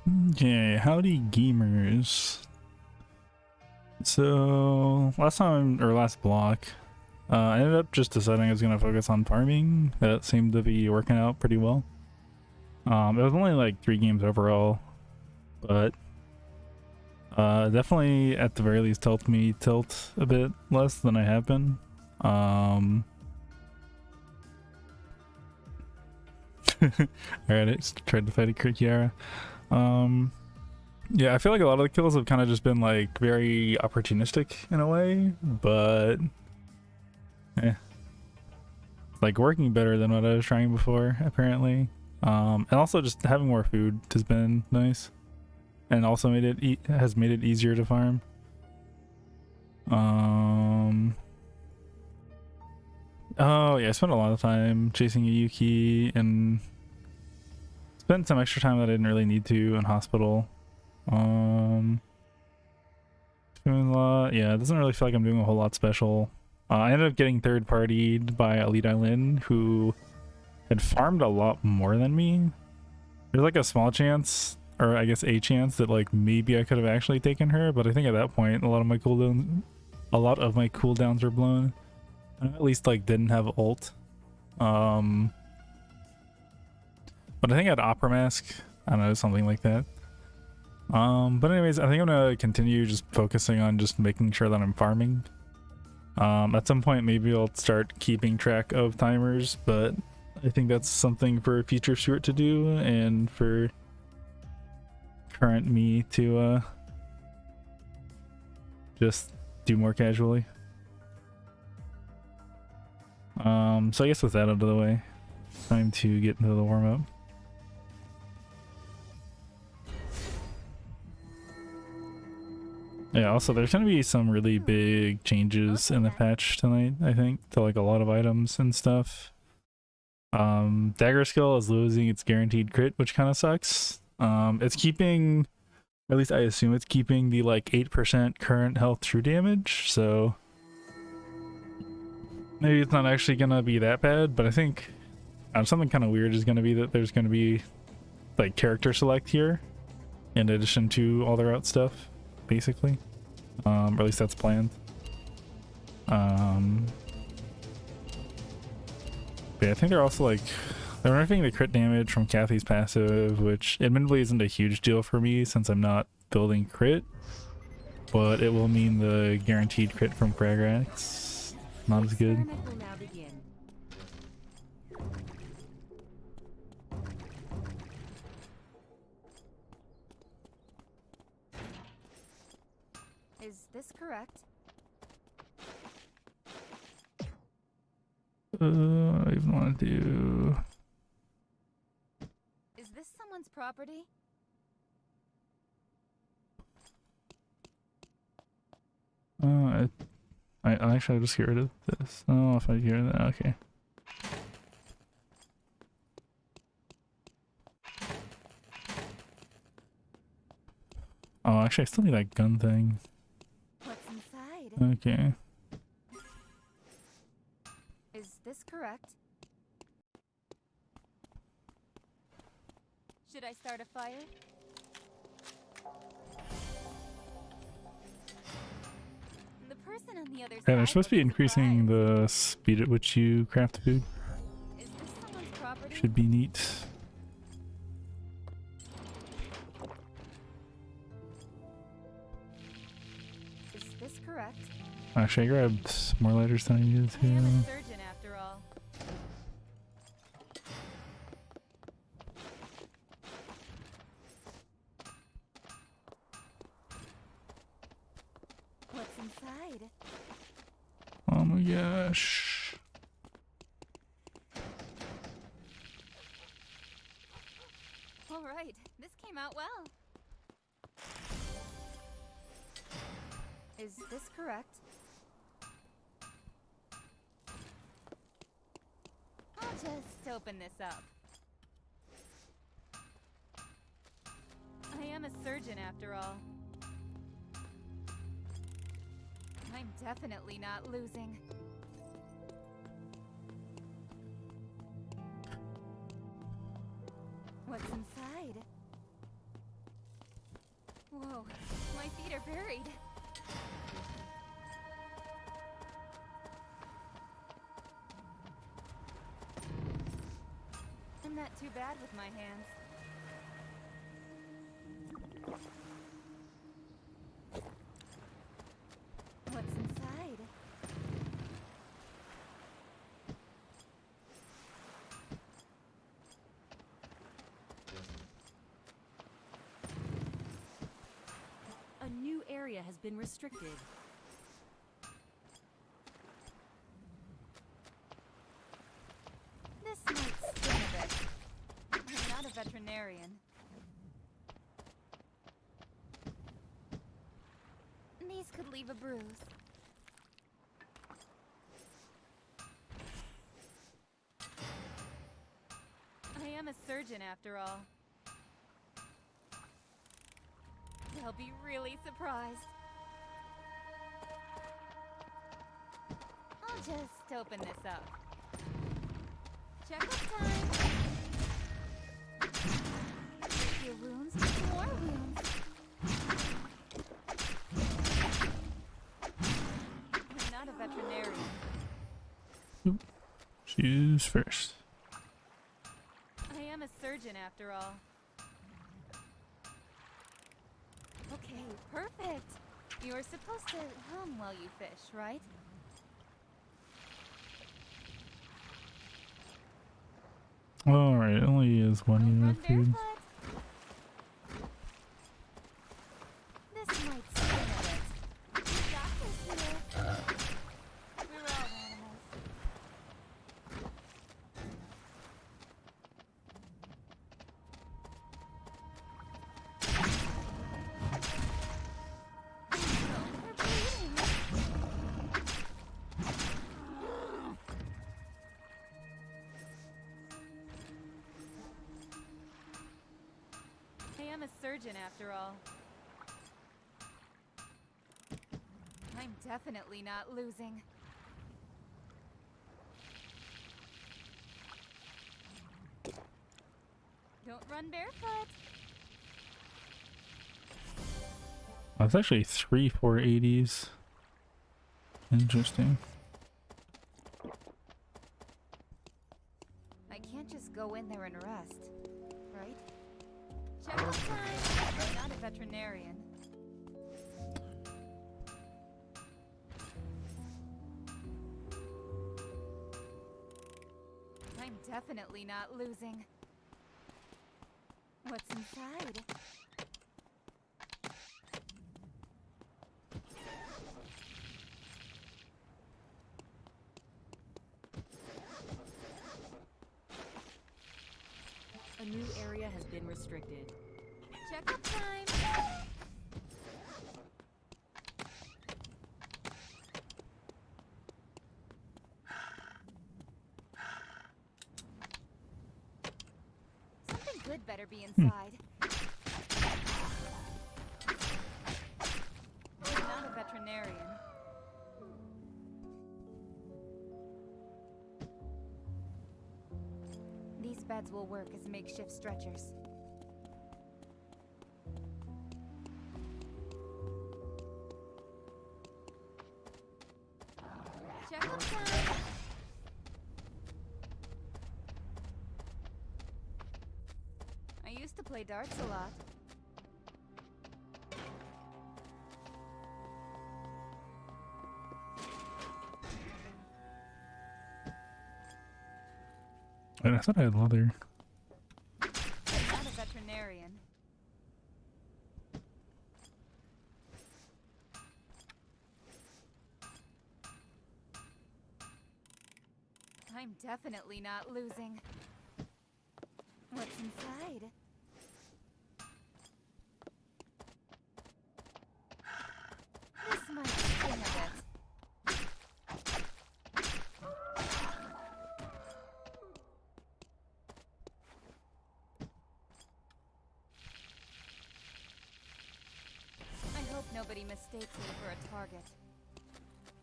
Okay, howdy gamers. So last time or last block, I ended up just deciding I was gonna focus on farming. That seemed to be working out pretty well. It was only like 3 games overall, but definitely at the very least helped me tilt a bit less than I have been. Alright, I just tried to fight a crit Kiara. Yeah, I feel like a lot of the kills have kind of just been like very opportunistic in a way, but like working better than what I was trying before apparently. And also just having more food has been nice, and also has made it easier to farm. Oh yeah, I spent a lot of time chasing a Yuki and spent some extra time that I didn't really need to in hospital. Doing a lot. Yeah, it doesn't really feel like I'm doing a whole lot special. I ended up getting third partied by Elite Island, who had farmed a lot more than me. There's like a small chance, or I guess a chance, that like maybe I could have actually taken her, but I think at that point a lot of my cooldowns were blown. I at least like didn't have ult. But I think I had Opera Mask. I don't know, something like that. But anyways, I think I'm gonna continue just focusing on just making sure that I'm farming. At some point maybe I'll start keeping track of timers, but I think that's something for future Stuart to do and for current me to just do more casually. So I guess with that out of the way, time to get into the warm-up. Yeah, also there's gonna be some really big changes in the patch tonight, I think, to like a lot of items and stuff. Dagger skill is losing its guaranteed crit, which kind of sucks. It's keeping, or at least I assume it's keeping, the like 8% current health true damage, so maybe it's not actually gonna be that bad, but I think something kind of weird is gonna be that there's gonna be like character select here in addition to all the route stuff, basically. Or at least that's planned. But yeah, I think they're also like, they're nerfing the crit damage from Kathy's passive, which admittedly isn't a huge deal for me since I'm not building crit, but it will mean the guaranteed crit from Fragrax not as good. Is this correct? I even want to do... Is this someone's property? I actually just get rid of this. Oh, if I get rid of that, okay. Oh, actually I still need that gun thing. What's inside? Okay. Is this correct? Should I start a fire? The person on the other side. Yeah, they're supposed to be increasing the speed at which you craft food. Is this someone's property? Should be neat. Is this correct? Actually, I grabbed more lighters than I needed I am to. a surgeon after all. What's inside? Oh my gosh. All right, this came out well. Is this correct? I'll just open this up. I am a surgeon after all. I'm definitely not losing. What's inside? Whoa, my feet are buried. I'm not too bad with my hands. What's inside? A new area has been restricted. This might sting a bit. I'm not a veterinarian. These could leave a bruise. I am a surgeon after all. They'll be really surprised. I'll just open this up. Checkup time! Your wounds, more wounds. I'm not a veterinarian. Choose first. I am a surgeon after all. Okay, perfect. You're supposed to hum while you fish, right? Alright, only is one Don't unit run of food. barefoot. This might sting a bit. The doctor's here. We're all animals. They're bleeding. I am a surgeon after all. I'm definitely not losing. Don't run barefoot. That's actually 3 480s. Interesting. I can't just go in there and rest, right? Checkup time! I'm not a veterinarian. I'm definitely not losing. What's inside? A new area has been restricted. Checkup time! Something good better be inside. I'm not a veterinarian. These beds will work as makeshift stretchers. Checkup time! I used to play darts a lot. Wait, I thought I had leather. I'm not a veterinarian. I'm definitely not losing. What's inside? This might sting a bit. I hope nobody mistakes me for a target.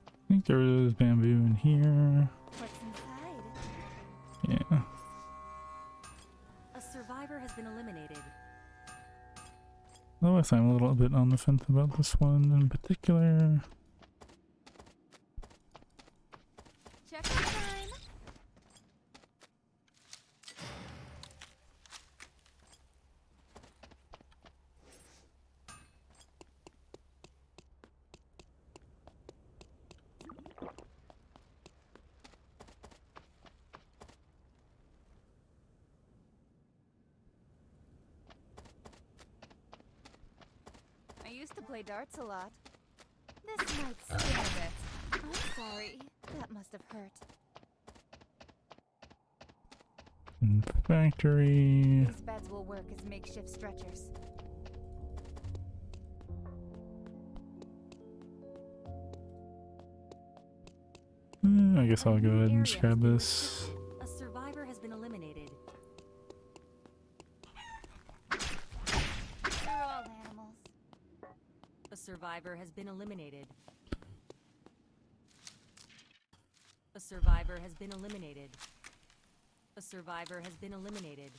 I think there is bamboo in here. What's inside? Yeah. A survivor has been eliminated. Otherwise, I'm a little bit on the fence about this one in particular. Check out time. I used to play darts a lot. This might sting a bit. I'm sorry. That must have hurt. Factory. These beds will work as makeshift stretchers. I guess I'll go ahead and just grab this. A survivor has been eliminated. They're all animals. A survivor has been eliminated. A survivor has been eliminated. A survivor has been eliminated.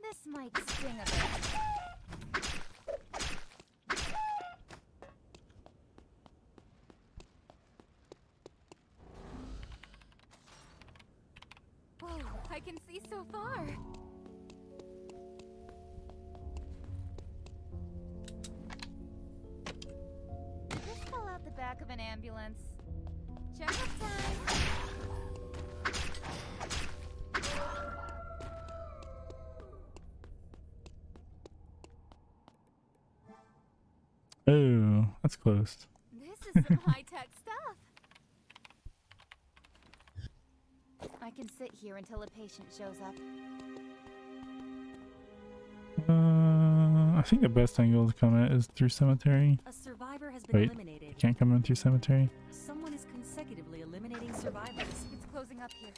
This might sting a bit. Whoa, I can see so far. This fell out the back of an ambulance. Check up time. Oh, that's close. This is some high-tech stuff. I can sit here until a patient shows up. I think the best angle to come at is through cemetery. A survivor has been Wait, eliminated. can't come in through cemetery. Someone is consecutively eliminating survivors. It's closing up here.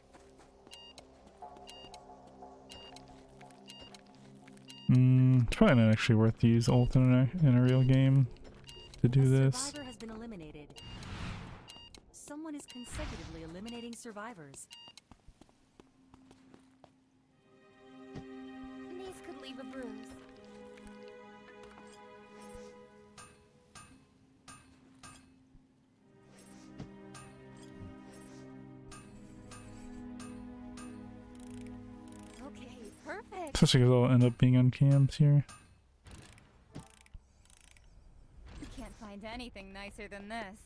It's probably not actually worth to use ult in a real game to do A this. survivor has been eliminated. Someone is consecutively eliminating survivors. These could leave a bruise. Okay, perfect. Especially because I'll end up being on cams here. You can't find anything nicer than this.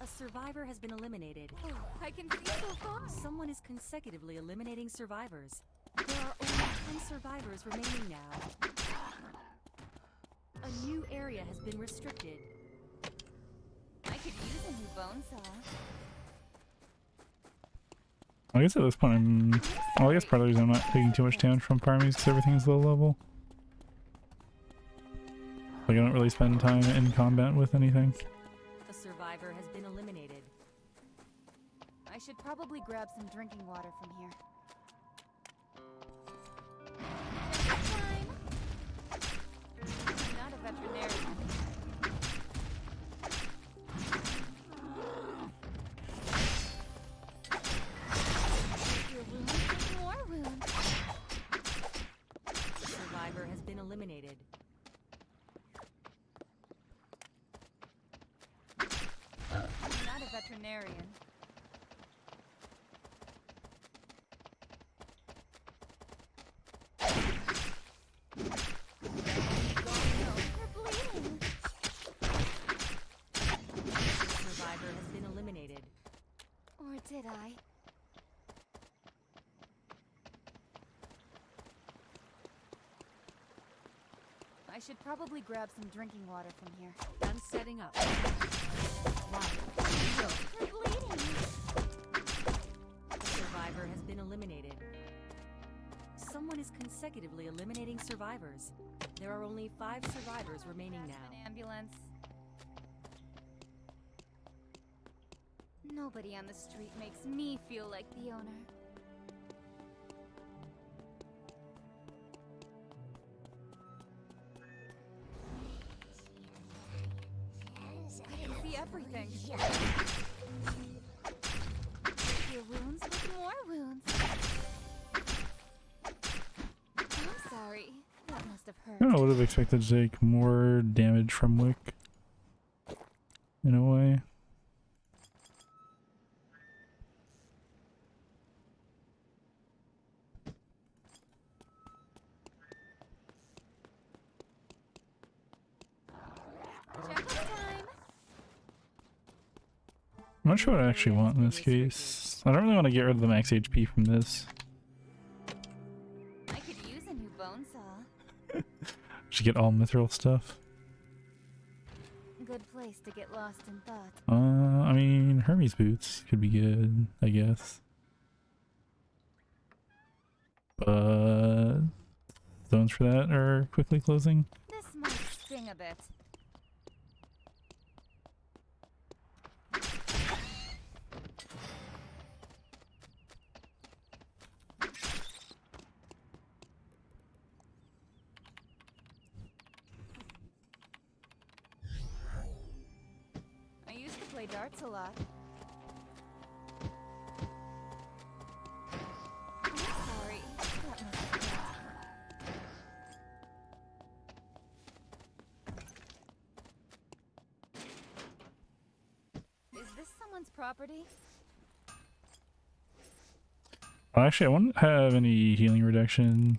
A survivor has been eliminated. Oh, I can see so far. Someone is consecutively eliminating survivors. There are only 10 survivors remaining now. A new area has been restricted. I could use a new bone saw. I guess at this point well, I guess part of the reason I'm not taking too much damage from farming is because everything's low level. Like I don't really spend time in combat with anything. A survivor has been eliminated. I should probably grab some drinking water from here. Time. I'm not a veterinarian. Your wound, take more wounds. A survivor has been eliminated. I'm not a veterinarian. You're bleeding. A survivor has been eliminated. Or did I? I should probably grab some drinking water from here. I'm setting up. 1, 0. You're bleeding. A survivor has been eliminated. Someone is consecutively eliminating survivors. There are only 5 survivors remaining That's now. an ambulance. Nobody on the street makes me feel like the owner. I can see everything. Your wounds with more wounds. I'm sorry. That must have hurt. I don't know, would have expected to take more damage from Wick. In a way. Checkup time. I'm not sure what I actually want in this case. I don't really want to get rid of the max HP from this. I could use a new bone saw. Should get all mithril stuff. Good place to get lost in thought. I mean, Hermes boots could be good, I guess. But zones for that are quickly closing. This might sting a bit. I used to play darts a lot. I'm sorry. That must have hurt. Is this someone's property? Actually, I won't have any healing reduction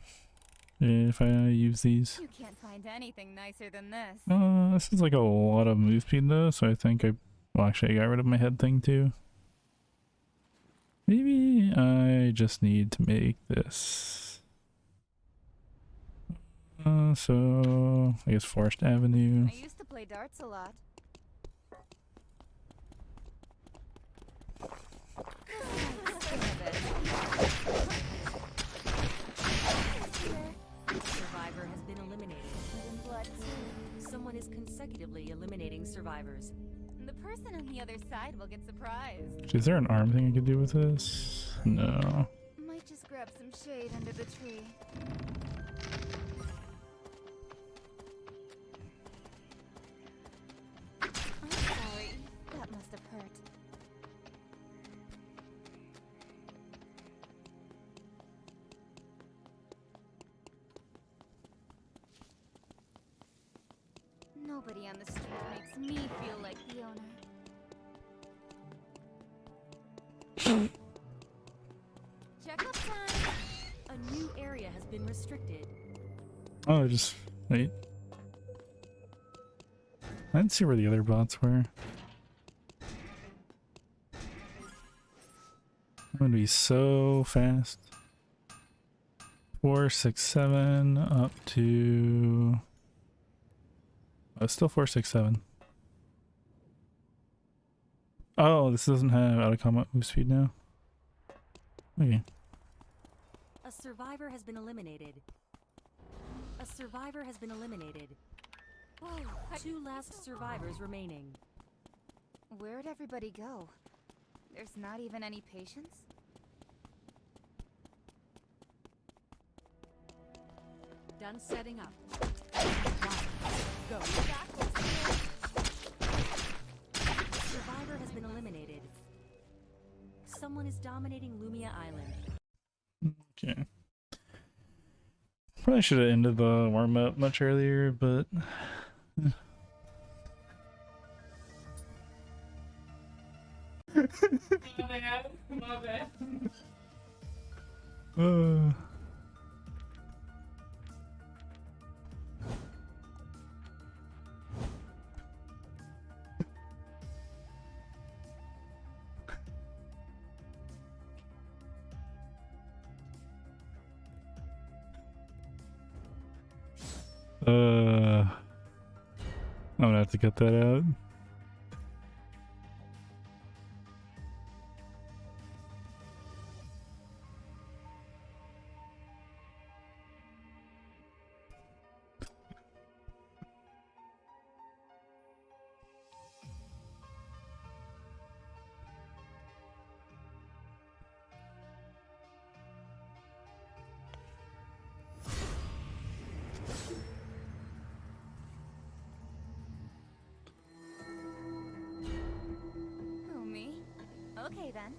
if I use these. You can't find anything nicer than this. This is like a lot of move speed though, so I think well, actually I got rid of my head thing too. Maybe I just need to make this. So I guess Forest Avenue. I used to play darts a lot. Survivor has been eliminated. Blood too. Someone is consecutively eliminating survivors. The person on the other side will get surprised. Is there an arm thing I could do with this? No. Might just grab some shade under the tree. I'm sorry. That must have hurt. Nobody on the street makes me feel like the owner. Checkup time! A new area has been restricted. Oh, just wait. I didn't see where the other bots were. I'm gonna be so fast. 4, 6, 7 up to. Oh, it's still 4, 6, 7. Oh, this doesn't have out of combat move speed now. Okay. A survivor has been eliminated. A survivor has been eliminated. Whoa, Two last survivors remaining. where'd everybody go? There's not even any patience? Done setting up. Go. Survivor has been eliminated. Someone is dominating Lumia Island. Okay. Probably should have ended the warm up much earlier, but. uh. I'm gonna have to cut that out. Okay then.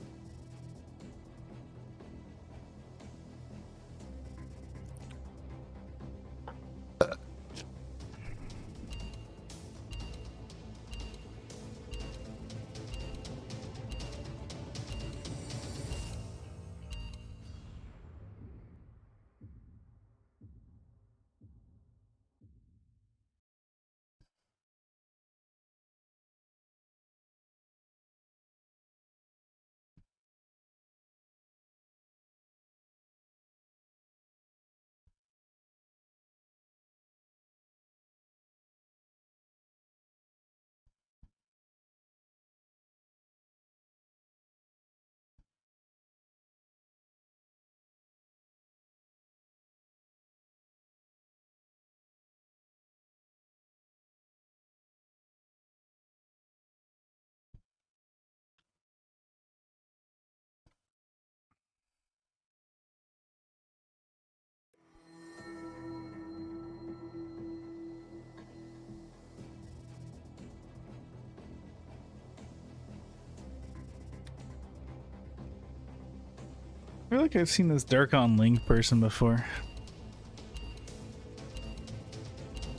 I feel like I've seen this Darkon Link person before.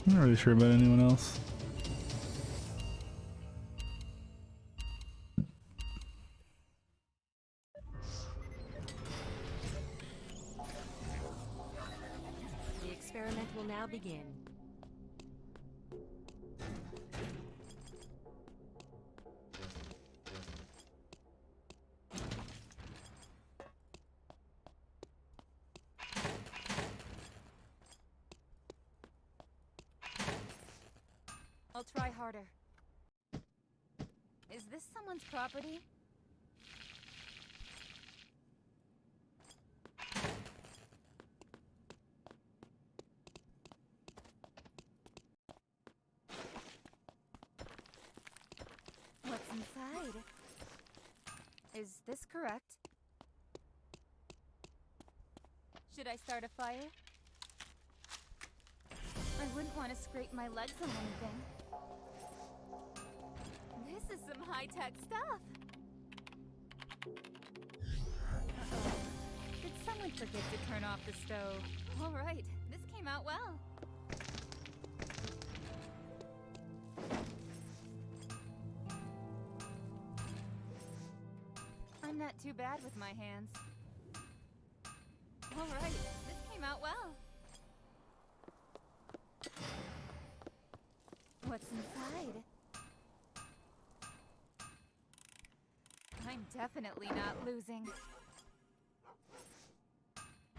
I'm not really sure about anyone else. The experiment will now begin. I'll try harder. Is this someone's property? What's inside? Is this correct? Should I start a fire? I wouldn't want to scrape my legs on anything. This is some high-tech stuff. Uh-oh. Did someone forget to turn off the stove? All right, this came out well. I'm not too bad with my hands. All right, this came out well. What's inside? I'm definitely not losing.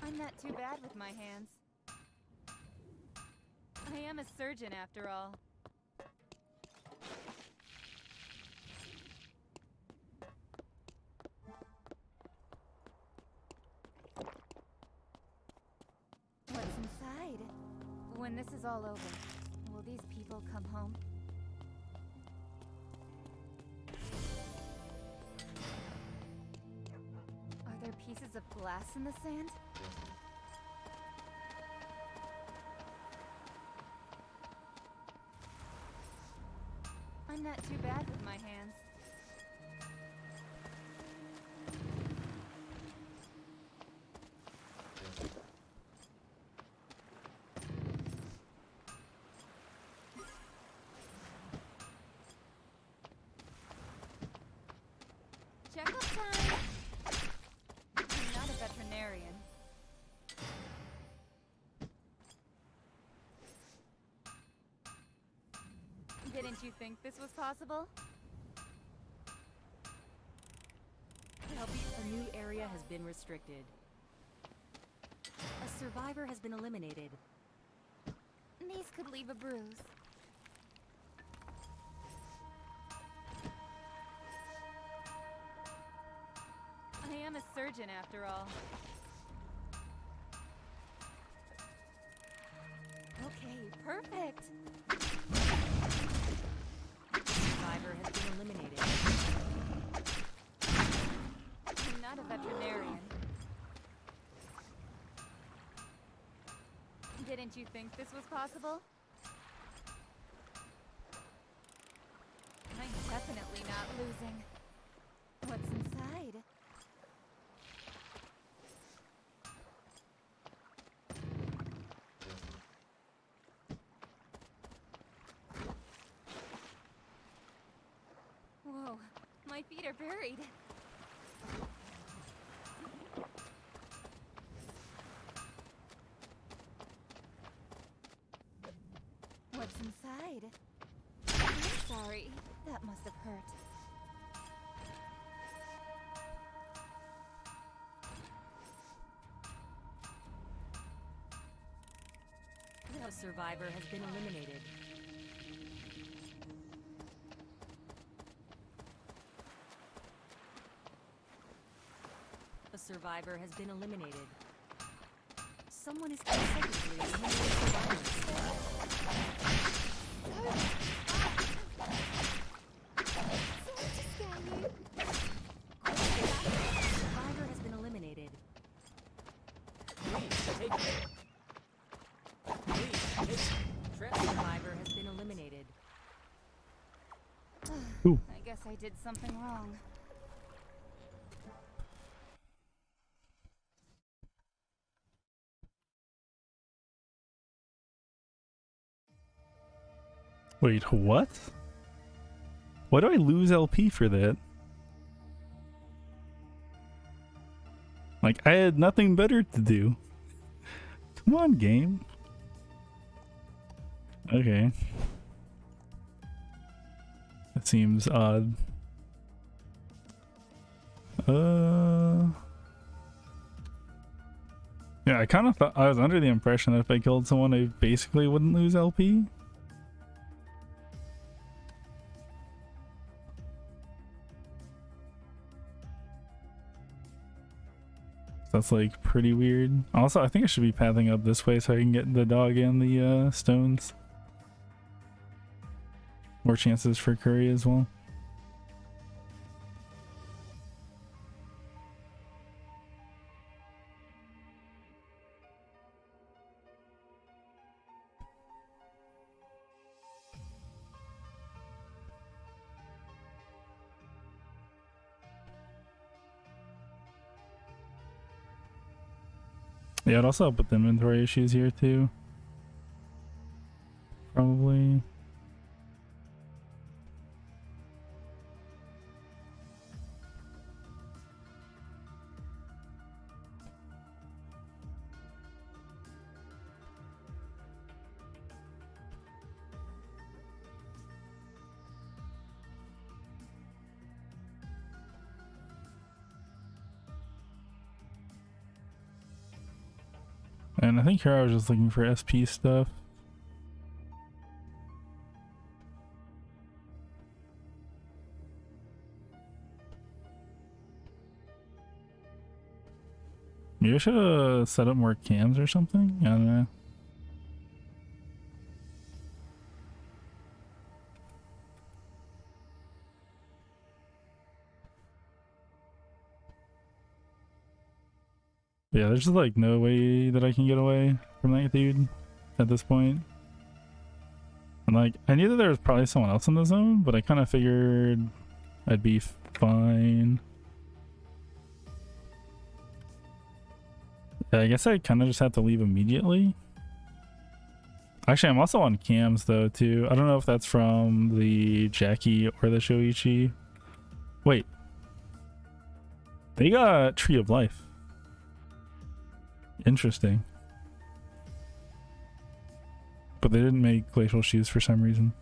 I'm not too bad with my hands. I am a surgeon after all. What's inside? When this is all over, will these people come home? Are there pieces of glass in the sand? I'm not too bad with my hands. Checkup time! I'm not a veterinarian. Didn't you think this was possible? A new area has been restricted. A survivor has been eliminated. These could leave a bruise. I am a surgeon after all. Okay, perfect. Survivor has been eliminated. I'm not a veterinarian. Didn't you think this was possible? I'm definitely not losing. What's inside? My feet are buried. What's inside? I'm sorry. That must have hurt. A survivor has been eliminated. A survivor has been eliminated. Someone is consecutively eliminating survivors. Survivor has been eliminated. Survivor has been eliminated. Ooh. I guess I did something wrong. Wait, what? Why do I lose LP for that? Like, I had nothing better to do. Come on, game. Okay. That seems odd. Yeah, I kind of thought I was under the impression that if I killed someone, I basically wouldn't lose LP. That's like pretty weird. Also, I think I should be pathing up this way so I can get the dog and the stones. More chances for curry as well. Yeah, it'd also help with inventory issues here too. Probably. And I think here I was just looking for SP stuff. Maybe I should have set up more cams or something? I don't know. Yeah, there's just like no way that I can get away from that dude at this point. And like, I knew that there was probably someone else in the zone, but I kind of figured I'd be fine. Yeah, I guess I kind of just have to leave immediately. Actually, I'm also on cams though too. I don't know if that's from the Jackie or the Shoichi. Wait. They got Tree of Life. Interesting. But they didn't make glacial shoes for some reason.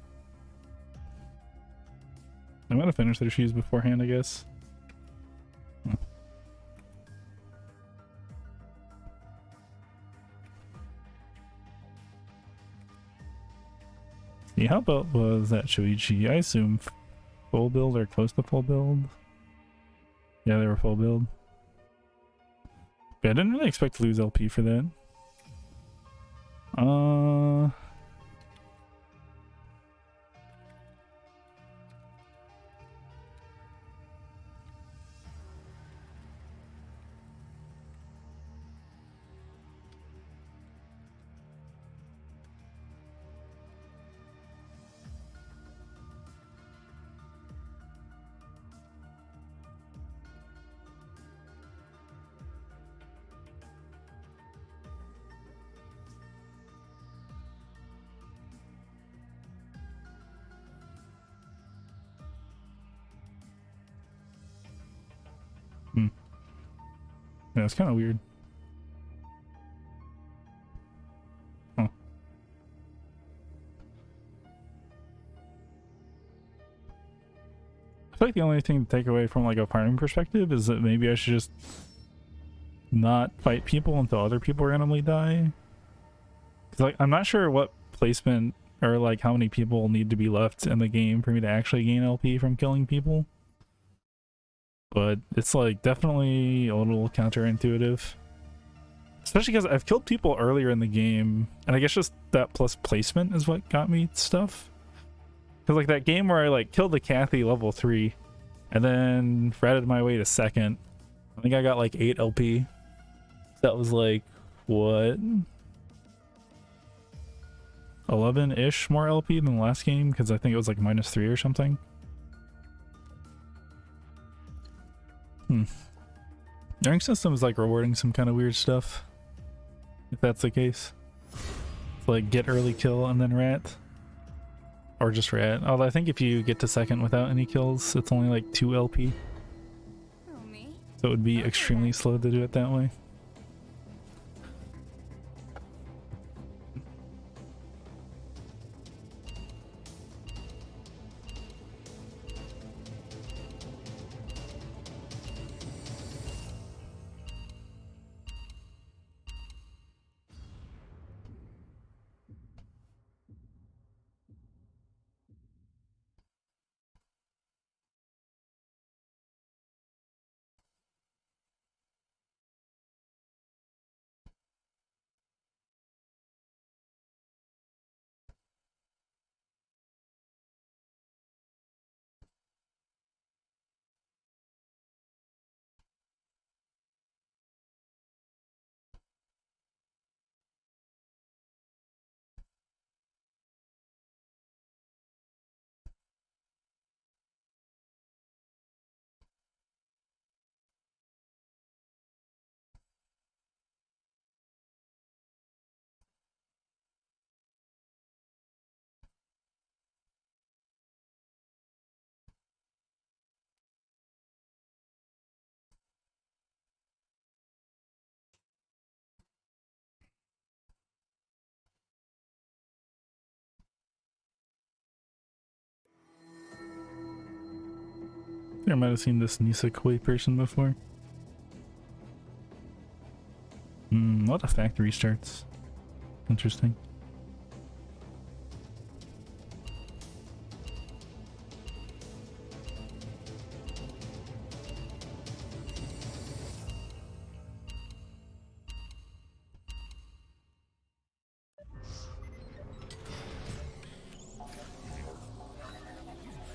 I'm gonna finish their shoes beforehand, I guess. Huh. See, how about was that Shoichi? I assume full build or close to full build. Yeah, they were full build. But I didn't really expect to lose LP for that. Yeah, it's kind of weird. Huh. I feel like the only thing to take away from like a farming perspective is that maybe I should just not fight people until other people randomly die. Cause like I'm not sure what placement or like how many people need to be left in the game for me to actually gain LP from killing people. But it's like definitely a little counterintuitive. Especially because I've killed people earlier in the game, and I guess just that plus placement is what got me stuff. Because like that game where I like killed the Kathy level 3 and then ratted my way to second, I think I got like 8 LP. That was like, what? 11-ish more LP than the last game, because I think it was like -3 or something. The rank system is like rewarding some kind of weird stuff. If that's the case. It's like get early kill and then rat. Or just rat. Although I think if you get to second without any kills, it's only like 2 LP. Who, me? So it would be extremely slow to do it that way. I think I might have seen this Nisekoi person before. A lot of factory starts. Interesting.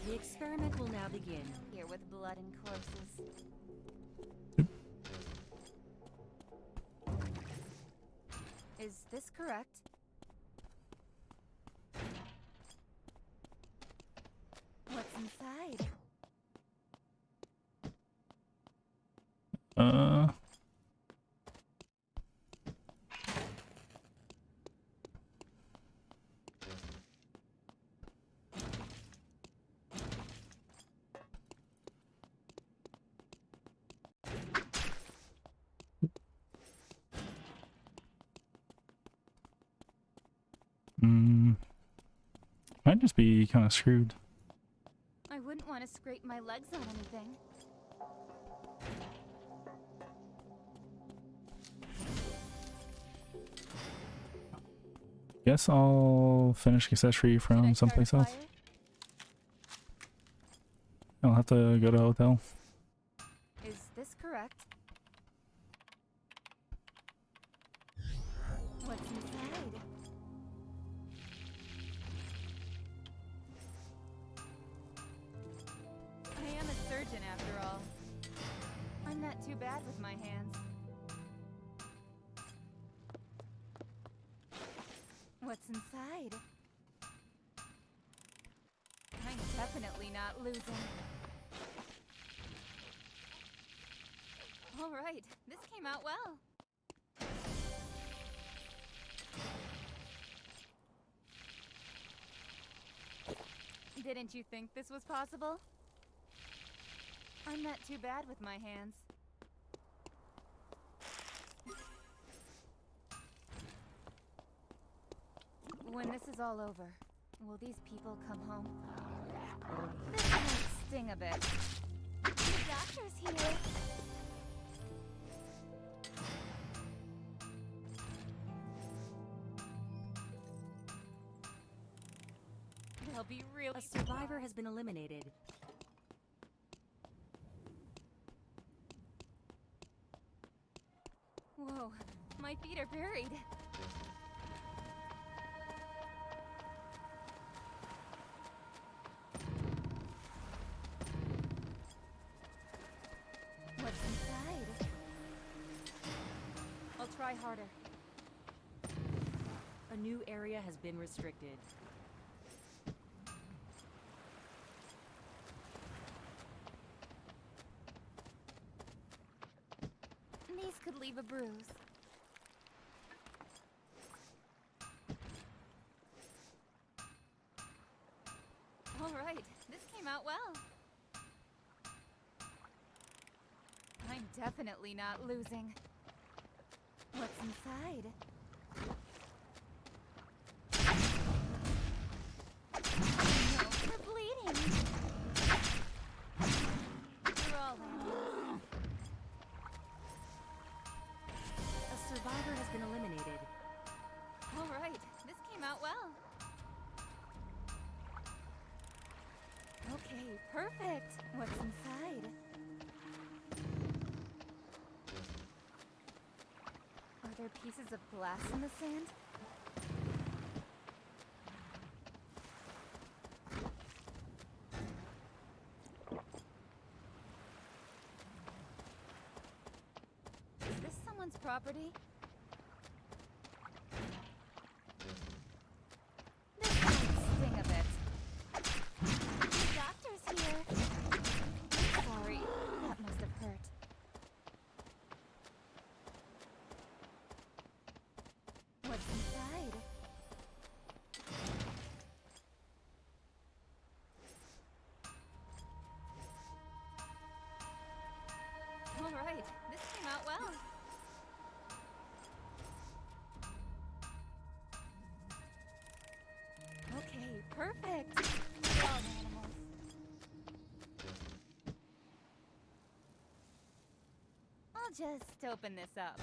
The experiment will now begin. Here with blood and corpses. Is this correct? What's inside? Might just be kind of screwed. I wouldn't want to scrape my legs on anything. Guess I'll finish accessory Should I from start a someplace else. fire? I'll have to go to a hotel. Is this correct? What's inside? I am a surgeon after all. I'm not too bad with my hands. What's inside? I'm definitely not losing. All right, this came out well. Didn't you think this was possible? I'm not too bad with my hands. When this is all over, will these people come home? This might sting a bit. The doctor's here. They'll be really A survivor has been eliminated. Whoa, my feet are buried. What's inside? I'll try harder. A new area has been restricted. These could leave a bruise. All right, this came out well. I'm definitely not losing. What's inside? No, you're bleeding. You're all animals. A survivor has been eliminated. All right, this came out well. Okay, perfect. What's inside? Are there pieces of glass in the sand? Is this someone's property? This might sting a bit. The doctor's here. Sorry, that must have hurt. What's inside? All right, this came out well. Okay, perfect. We're all animals. I'll just open this up.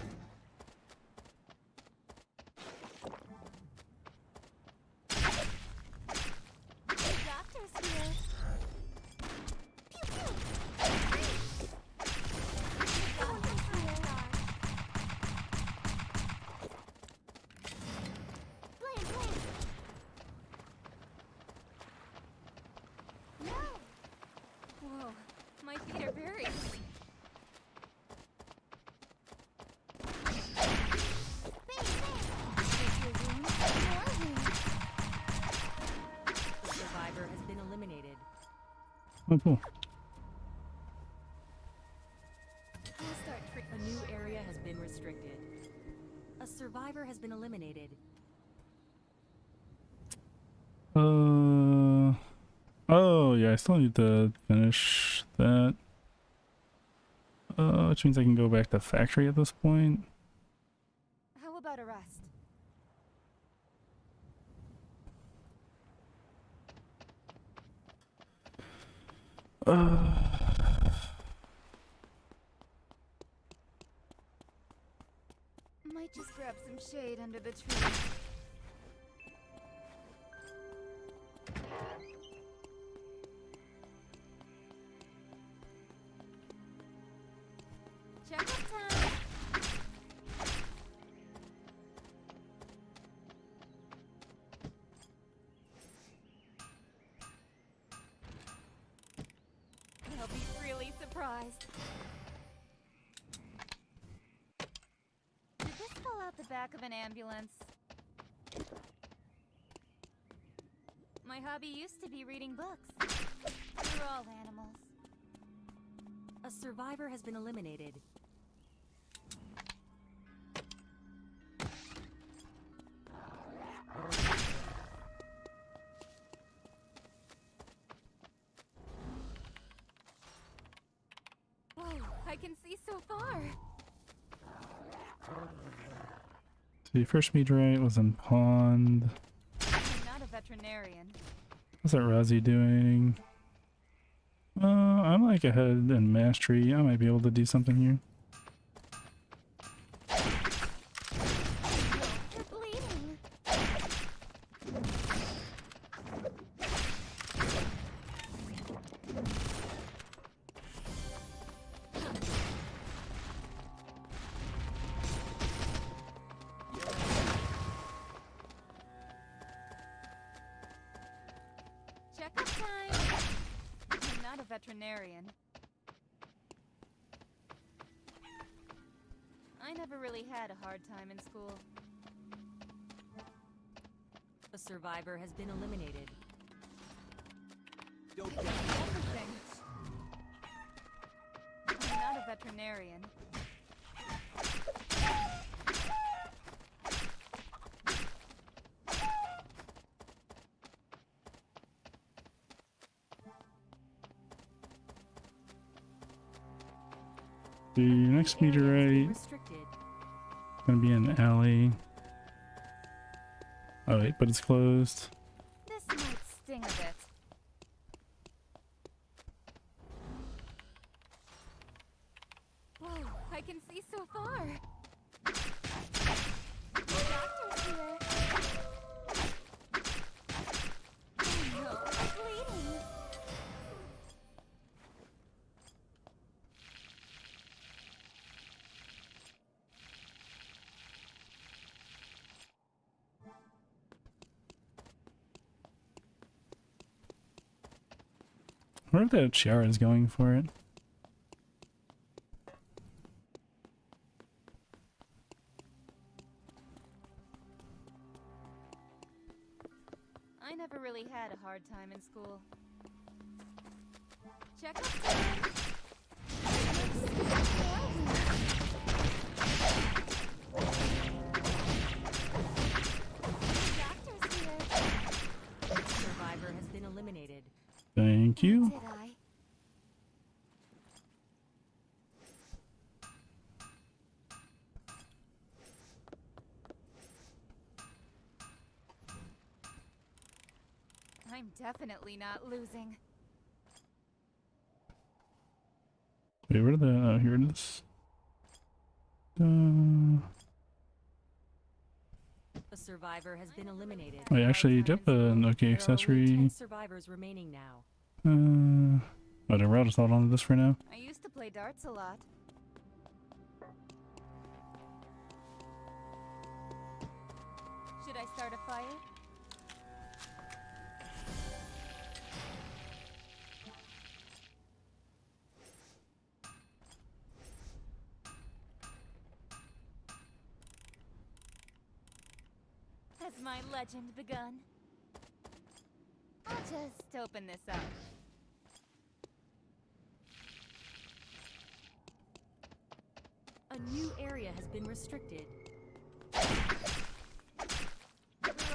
The doctor's here. Pew pew. The doctor's here. Blame, blame. No. Whoa, my feet are buried. Bang, bang. Is your wound? More wound. The survivor has been eliminated. Oh, cool. I'll start a new area has been restricted. A survivor has been eliminated. Oh yeah, I still need to finish that. Which means I can go back to factory at this point. How about a rest? Might just grab some shade under the tree. Check-up time. They'll be really surprised. Did this fall out the back of an ambulance? My hobby used to be reading books. We're all animals. A survivor has been eliminated. Whoa, I can see so far. The first meteorite was in pond. How's that Razzie doing? I'm like ahead in mastery. I might be able to do something here. You're bleeding. Checkup time. I'm not a veterinarian. I never really had a hard time in school. A survivor has been eliminated. Everything. I'm not a veterinarian. The next The area has been meteorite restricted. gonna be in the alley. Oh wait, but it's closed. This might sting a bit. Whoa, I can see so far. The doctor's here. Oh no, I'm bleeding. I wonder if that Chiara is going for it. I never really had a hard time in school. Checkup time. The doctor's here. A survivor has been eliminated. Thank you. Did I? I'm definitely not losing. Wait, where did the... Oh, here it is. A survivor has been eliminated. Wait, actually, do you have an okay There are only accessory? 10 survivors remaining now. Whatever, I'll just hold on to this for now. I used to play darts a lot. Should I start a fire? Has my legend begun? I'll just open this up. A new area has been restricted. We're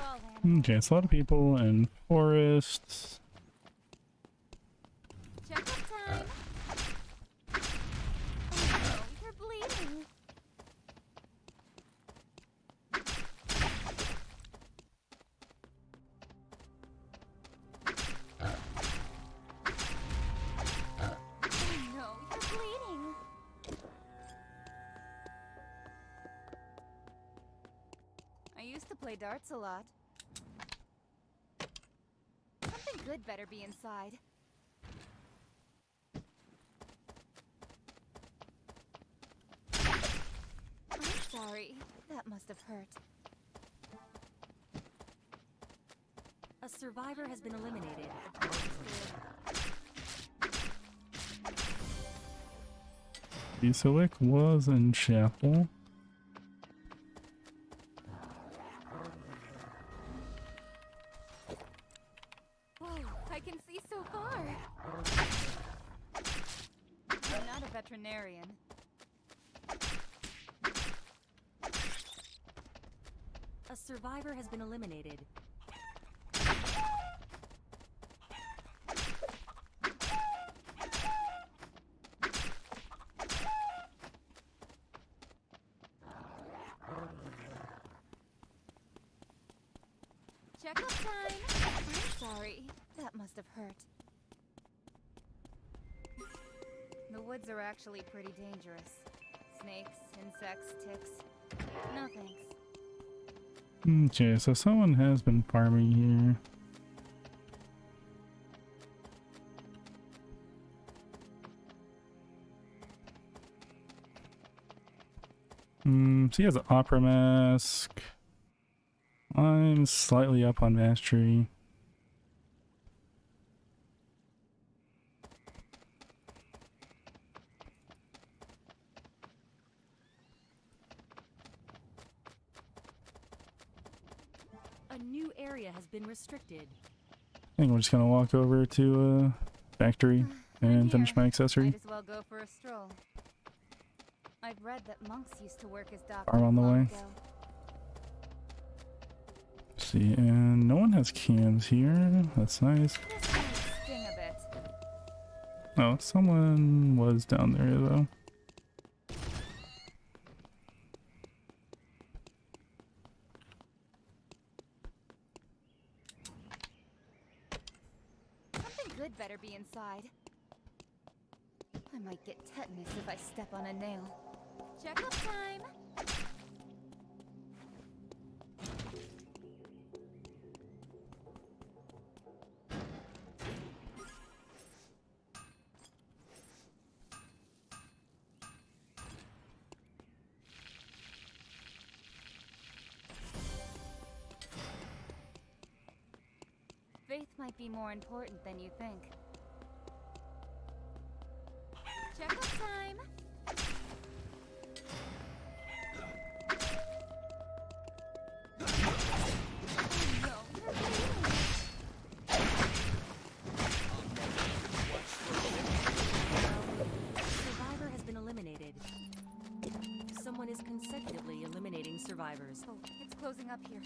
all animals. Okay, it's a lot of people and forests. Checkup time. Oh no, you're bleeding. Oh no, you're bleeding. I used to play darts a lot. Something good better be inside. I'm sorry. That must have hurt. A survivor has been eliminated. Isilic was in chapel. Whoa, I can see so far. I'm not a veterinarian. A survivor has been eliminated. Checkup time. I'm sorry. That must have hurt. The woods are actually pretty dangerous. Snakes, insects, ticks. No thanks. Okay, so someone has been farming here. So he has an opera mask. I'm slightly up on mastery. A new area has been restricted. I think we're just gonna walk over to factory and finish my accessory. Might as well go for a stroll. I've read that monks used to work as doctors Farm on the long way. ago. See, and no one has cans here. That's nice. This might sting a bit. Oh, someone was down there though. Something good better be inside. I might get tetanus if I step on a nail. Checkup time! Faith might be more important than you think. Checkup time! Oh no, you're bleeding! Survivor has been eliminated. Someone is consecutively eliminating survivors. Oh, it's closing up here.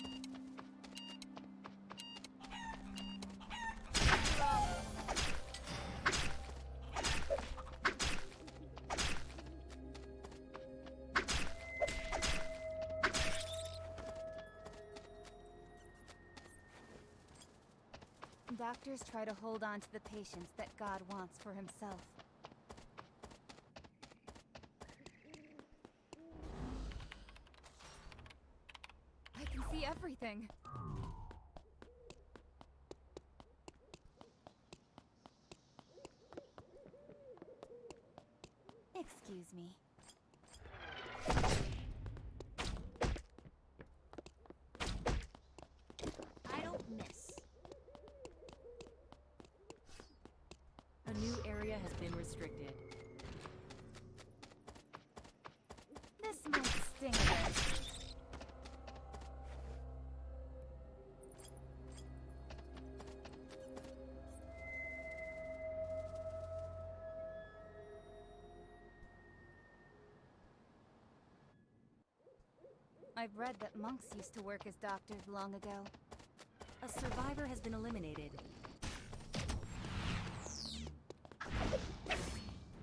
Doctors try to hold on to the patients that God wants for himself. I can see everything. Excuse me. I don't miss. A new area has been restricted. This might sting a bit. I've read that monks used to work as doctors long ago. A survivor has been eliminated.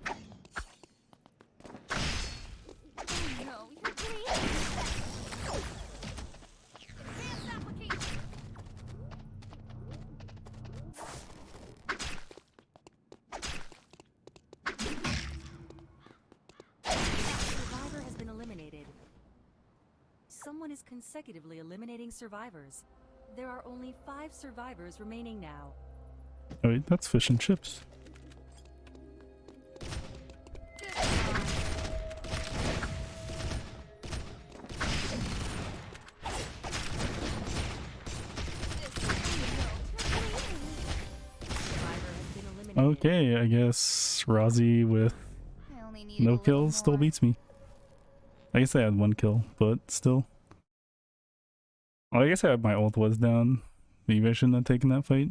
Oh no, you're bleeding! Advanced application! Survivor has been eliminated. Someone is consecutively eliminating survivors. There are only 5 survivors remaining now. Oh wait, that's fish and chips. Survivor has been eliminated. Okay, I guess Rozzy with I only needed a no little kills still more. beats me. I guess I had 1 kill, but still. Well, I guess my ult was down. Maybe I shouldn't have taken that fight.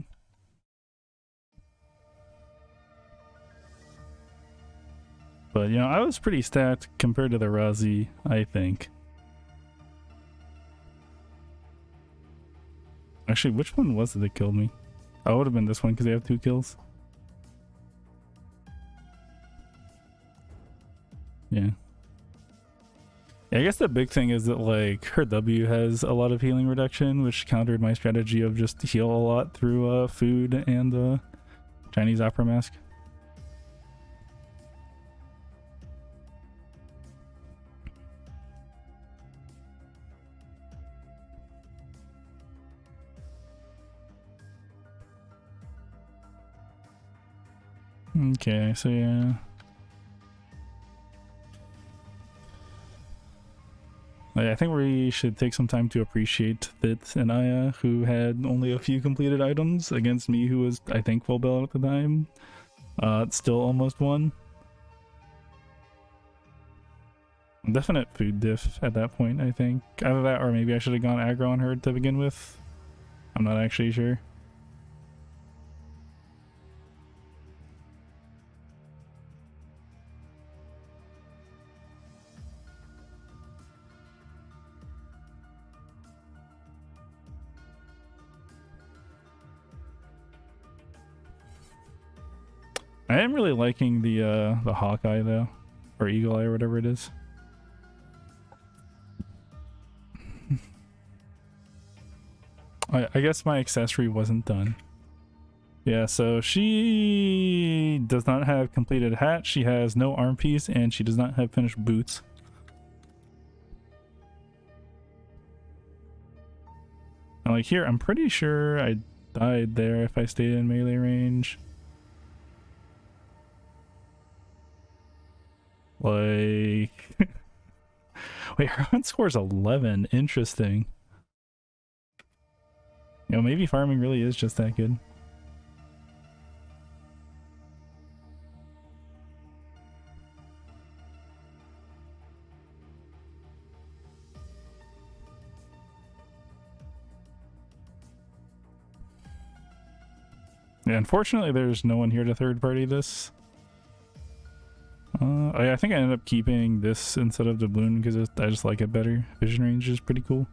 But, you know, I was pretty stacked compared to the Rozzy, I think. Actually, which one was it that killed me? Oh, it would have been this one because they have 2 kills. Yeah. Yeah, I guess the big thing is that like her W has a lot of healing reduction, which countered my strategy of just heal a lot through food and Chinese opera mask. Okay, so yeah. I think we should take some time to appreciate that Anaya, who had only a few completed items against me, who was, I think, full build at the time, still almost won. Definite food diff at that point, I think. Either that or maybe I should have gone aggro on her to begin with. I'm not actually sure. I am really liking the Hawkeye though, or Eagle Eye or whatever it is. I guess my accessory wasn't done. Yeah, so she does not have completed hat, she has no arm piece, and she does not have finished boots. And like here, I'm pretty sure I died there if I stayed in melee range. Like, wait, her hunt score is 11. Interesting. You know, maybe farming really is just that good. Yeah, unfortunately, there's no one here to third party this. I think I ended up keeping this instead of doubloon because I just like it better. Vision range is pretty cool.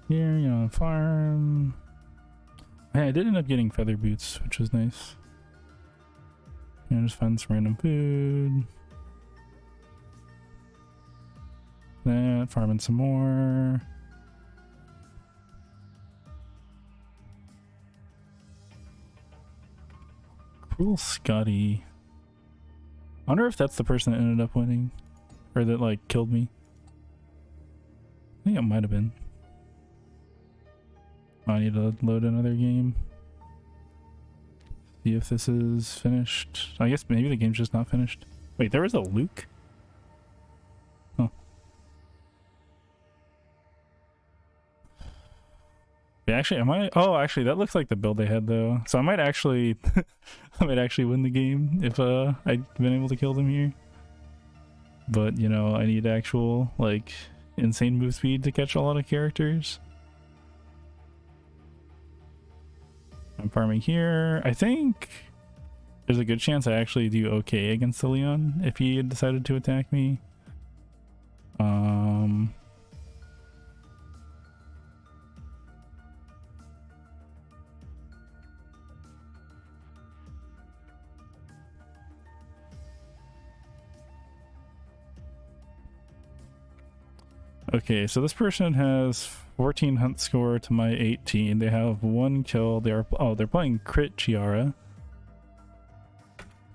Here, you know, farm. Hey, I did end up getting feather boots, which was nice. You know, just find some random food. That, farming some more. Cruel Scotty. I wonder if that's the person that ended up winning. Or that, like, killed me. I think it might have been. I need to load another game. See if this is finished. I guess maybe the game's just not finished. Wait, there was a Luke? Huh. Yeah, actually, oh, actually, that looks like the build they had, though. So I might actually... I might actually win the game if I'd been able to kill them here. But, you know, I need actual, like, insane move speed to catch a lot of characters. I'm farming here. I think there's a good chance I actually do okay against the Leon if he had decided to attack me. Okay, so this person has 14 hunt score to my 18. They have 1 kill. They're playing crit Chiara.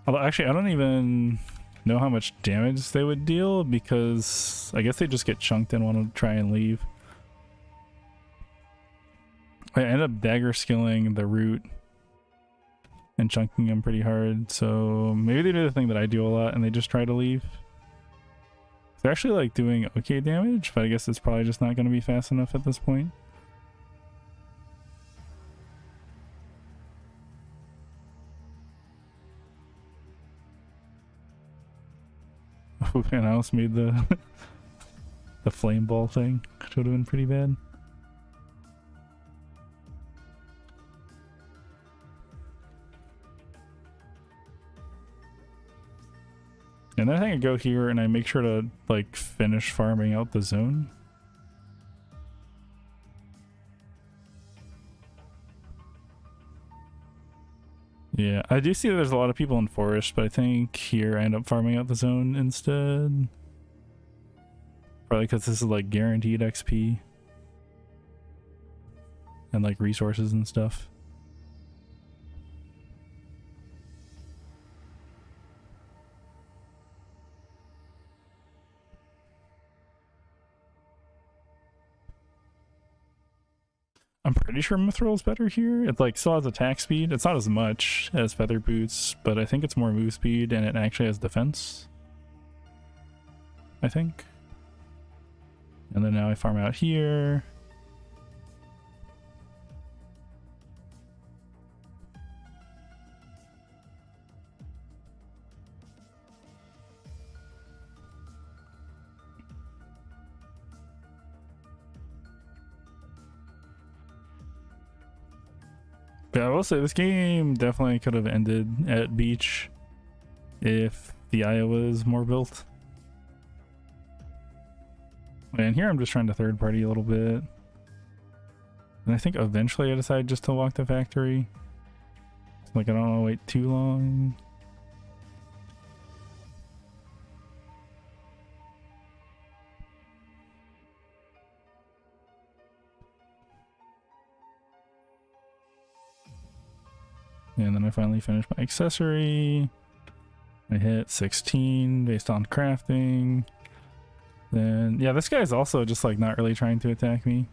Although actually I don't even know how much damage they would deal because I guess they just get chunked and want to try and leave. I end up dagger skilling the root and chunking them pretty hard. So maybe they do the thing that I do a lot and they just try to leave. They're actually like doing okay damage, but I guess it's probably just not going to be fast enough at this point. Oh, and I almost made the the flame ball thing, which would have been pretty bad. And then I think I go here and I make sure to like finish farming out the zone. Yeah, I do see that there's a lot of people in forest, but I think here I end up farming out the zone instead. Probably because this is like guaranteed XP. And like resources and stuff. I'm pretty sure Mithril is better here. It like still has attack speed. It's not as much as Feather Boots, but I think it's more move speed and it actually has defense. I think. And then now I farm out here. Yeah, I will say this game definitely could have ended at beach if the Aya was more built. And here I'm just trying to third party a little bit. And I think eventually I decide just to walk the factory. Like I don't want to wait too long. And then I finally finished my accessory. I hit 16 based on crafting. Then, yeah, this guy's also just like not really trying to attack me.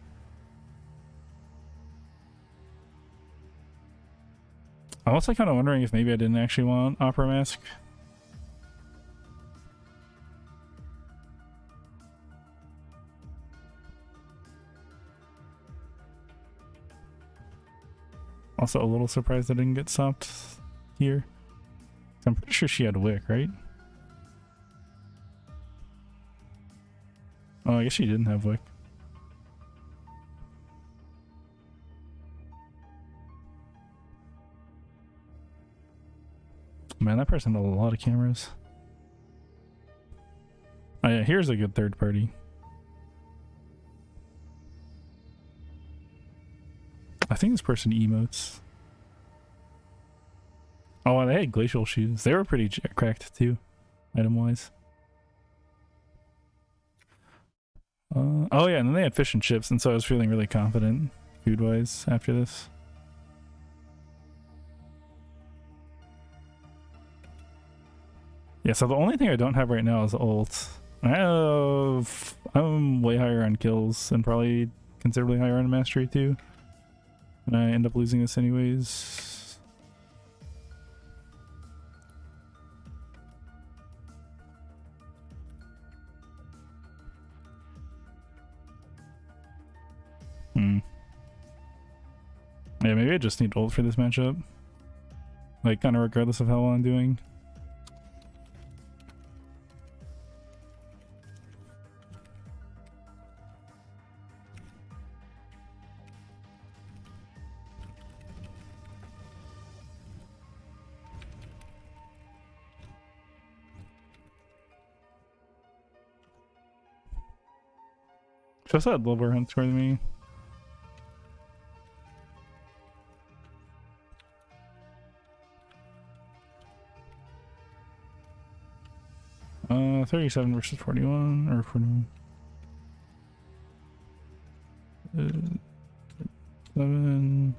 I'm also kind of wondering if maybe I didn't actually want Opera Mask. Also a little surprised I didn't get stopped here. I'm pretty sure she had Wick, right? Oh, I guess she didn't have Wick. Man, that person had a lot of cameras. Oh yeah, here's a good third party. I think this person emotes. Oh, and they had glacial shoes. They were pretty cracked too, item-wise. Oh yeah, and then they had fish and chips, and so I was feeling really confident food-wise after this. Yeah, so the only thing I don't have right now is ult. I'm way higher on kills and probably considerably higher on mastery too. And I end up losing this anyways. Yeah, maybe I just need ult for this matchup. Like, kind of regardless of how well I'm doing. Just had Lover Hunt toward me. Uh, 37 versus 41 or 41. 7.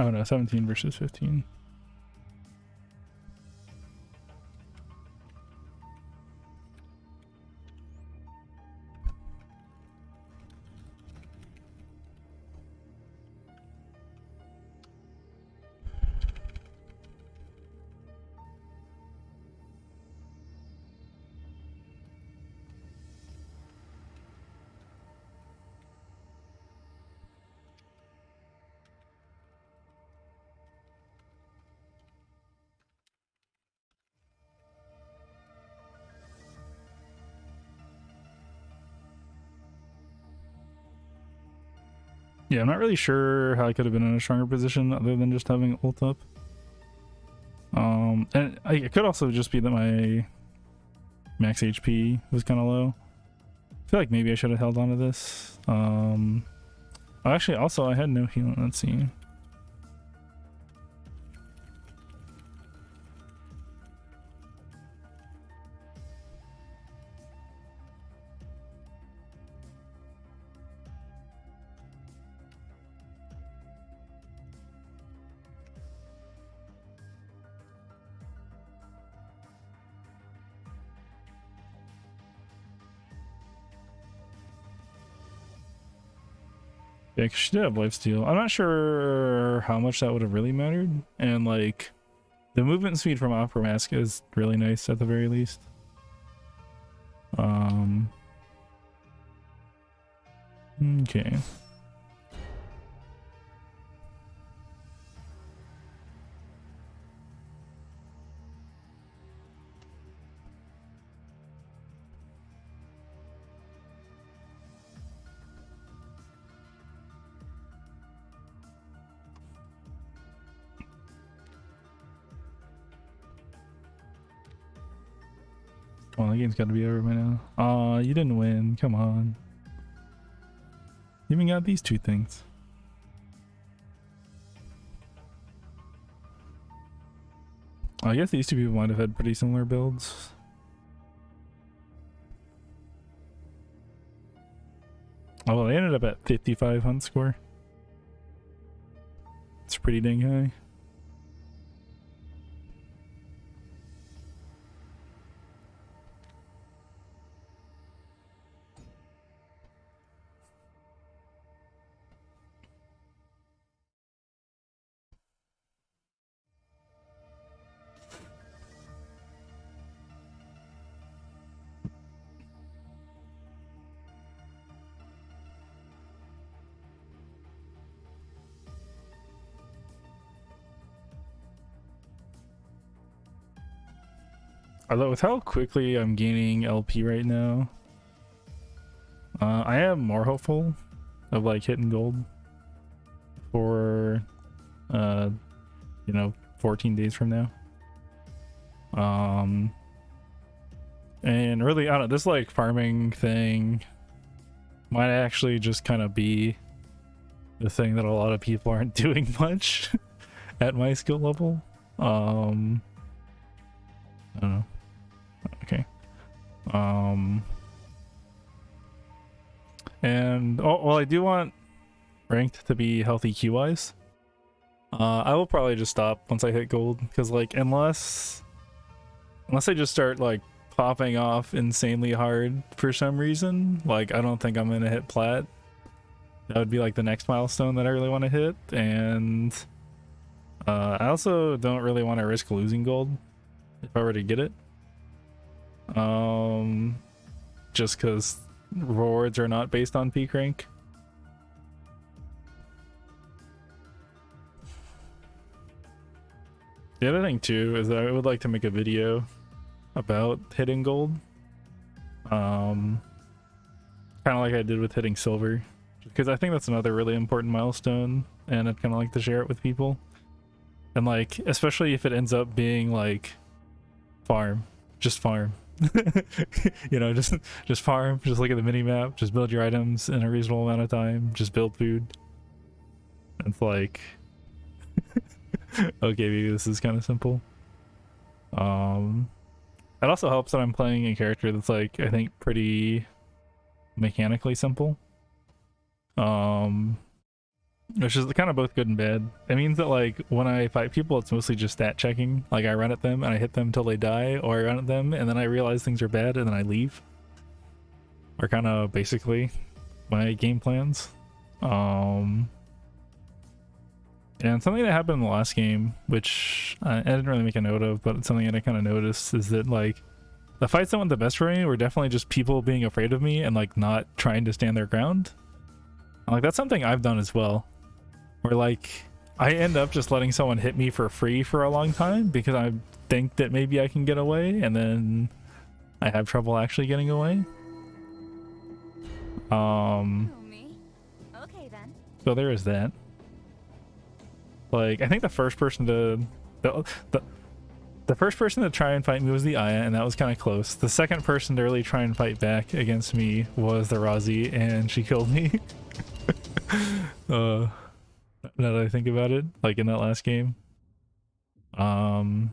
Oh no, 17 versus 15. Yeah, I'm not really sure how I could have been in a stronger position other than just having ult up. And it could also just be that my max HP was kind of low. I feel like maybe I should have held on to this. Actually, also I had no healing. Let's see. Yeah, 'cause she did have lifesteal. I'm not sure how much that would have really mattered. And like, the movement speed from Opera Mask is really nice at the very least. Okay. Well, the game's got to be over by now. Aw, you didn't win. Come on. You even got these two things. I guess these two people might have had pretty similar builds. Oh, well, they ended up at 55 hunt score. It's pretty dang high. Although with how quickly I'm gaining LP right now, I am more hopeful of like hitting gold for, you know, 14 days from now. And really, I don't know, this like farming thing might actually just kind of be the thing that a lot of people aren't doing much at my skill level. I don't know. Okay. And well, I do want ranked to be healthy Q wise. I will probably just stop once I hit gold, because like unless I just start like popping off insanely hard for some reason, like I don't think I'm gonna hit plat. That would be like the next milestone that I really want to hit, and I also don't really want to risk losing gold if I were to get it. Just because rewards are not based on peak rank. The other thing too is that I would like to make a video about hitting gold. Kind of like I did with hitting silver, because I think that's another really important milestone, and I'd kind of like to share it with people. And like, especially if it ends up being like farm, just farm. You know, just farm, just look at the mini map, just build your items in a reasonable amount of time, just build food. It's like okay, maybe this is kind of simple. It also helps that I'm playing a character that's like, I think, pretty mechanically simple. which is kind of both good and bad. It means that like when I fight people, it's mostly just stat checking. Like I run at them and I hit them until they die, or I run at them and then I realize things are bad and then I leave. Are kind of basically my game plans. And something that happened in the last game, which I didn't really make a note of, but it's something that I kind of noticed, is that like the fights that went the best for me were definitely just people being afraid of me and like not trying to stand their ground. Like that's something I've done as well, where like I end up just letting someone hit me for free for a long time because I think that maybe I can get away, and then I have trouble actually getting away. Oh, me? Okay then. So there is that. Like I think the first person to the first person to try and fight me was the Aya, and that was kind of close. The second person to really try and fight back against me was the Razi, and she killed me. Now that I think about it, like in that last game. Because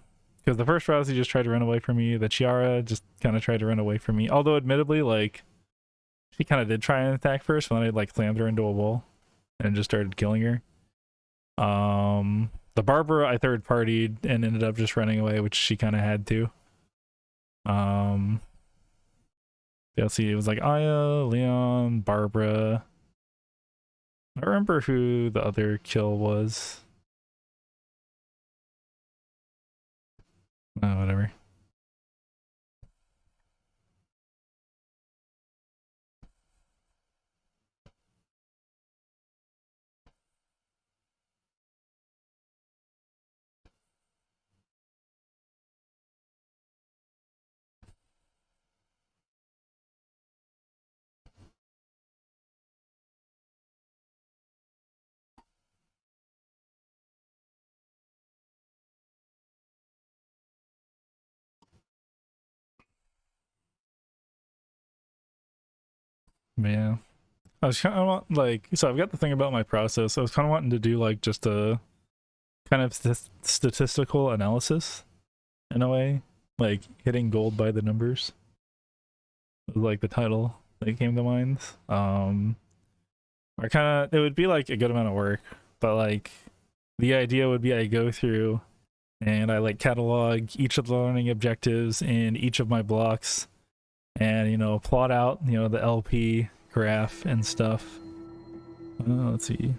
the first Razi just tried to run away from me. The Chiara just kind of tried to run away from me. Although admittedly, like she kind of did try and attack first, but then I like slammed her into a wall and just started killing her. The Barbara I third partied and ended up just running away, which she kind of had to. Let's see, it was like Aya, Leon, Barbara. I don't remember who the other kill was. Oh, whatever. But yeah. I was kind of like, so I've got the thing about my process. I was kind of wanting to do like just a kind of statistical analysis in a way, like hitting gold by the numbers. Was like the title that came to mind. Or kind of, it would be like a good amount of work, but like the idea would be I go through and I like catalog each of the learning objectives in each of my blocks, and you know plot out the LP graph and stuff. Let's see.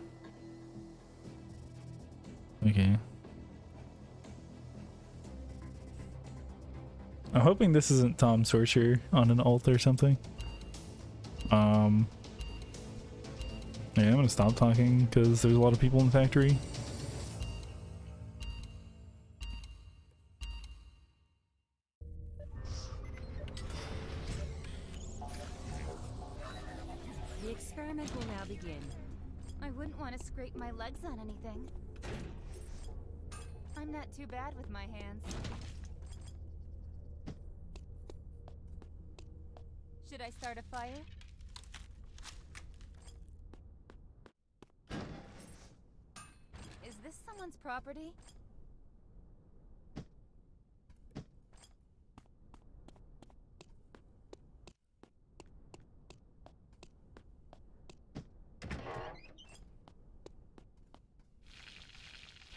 Okay. I'm hoping this isn't Tom Sorcerer on an alt or something. Yeah, I'm gonna stop talking because there's a lot of people in the factory. The experiment will now begin. I wouldn't want to scrape my legs on anything. I'm not too bad with my hands. Should I start a fire? Is this someone's property?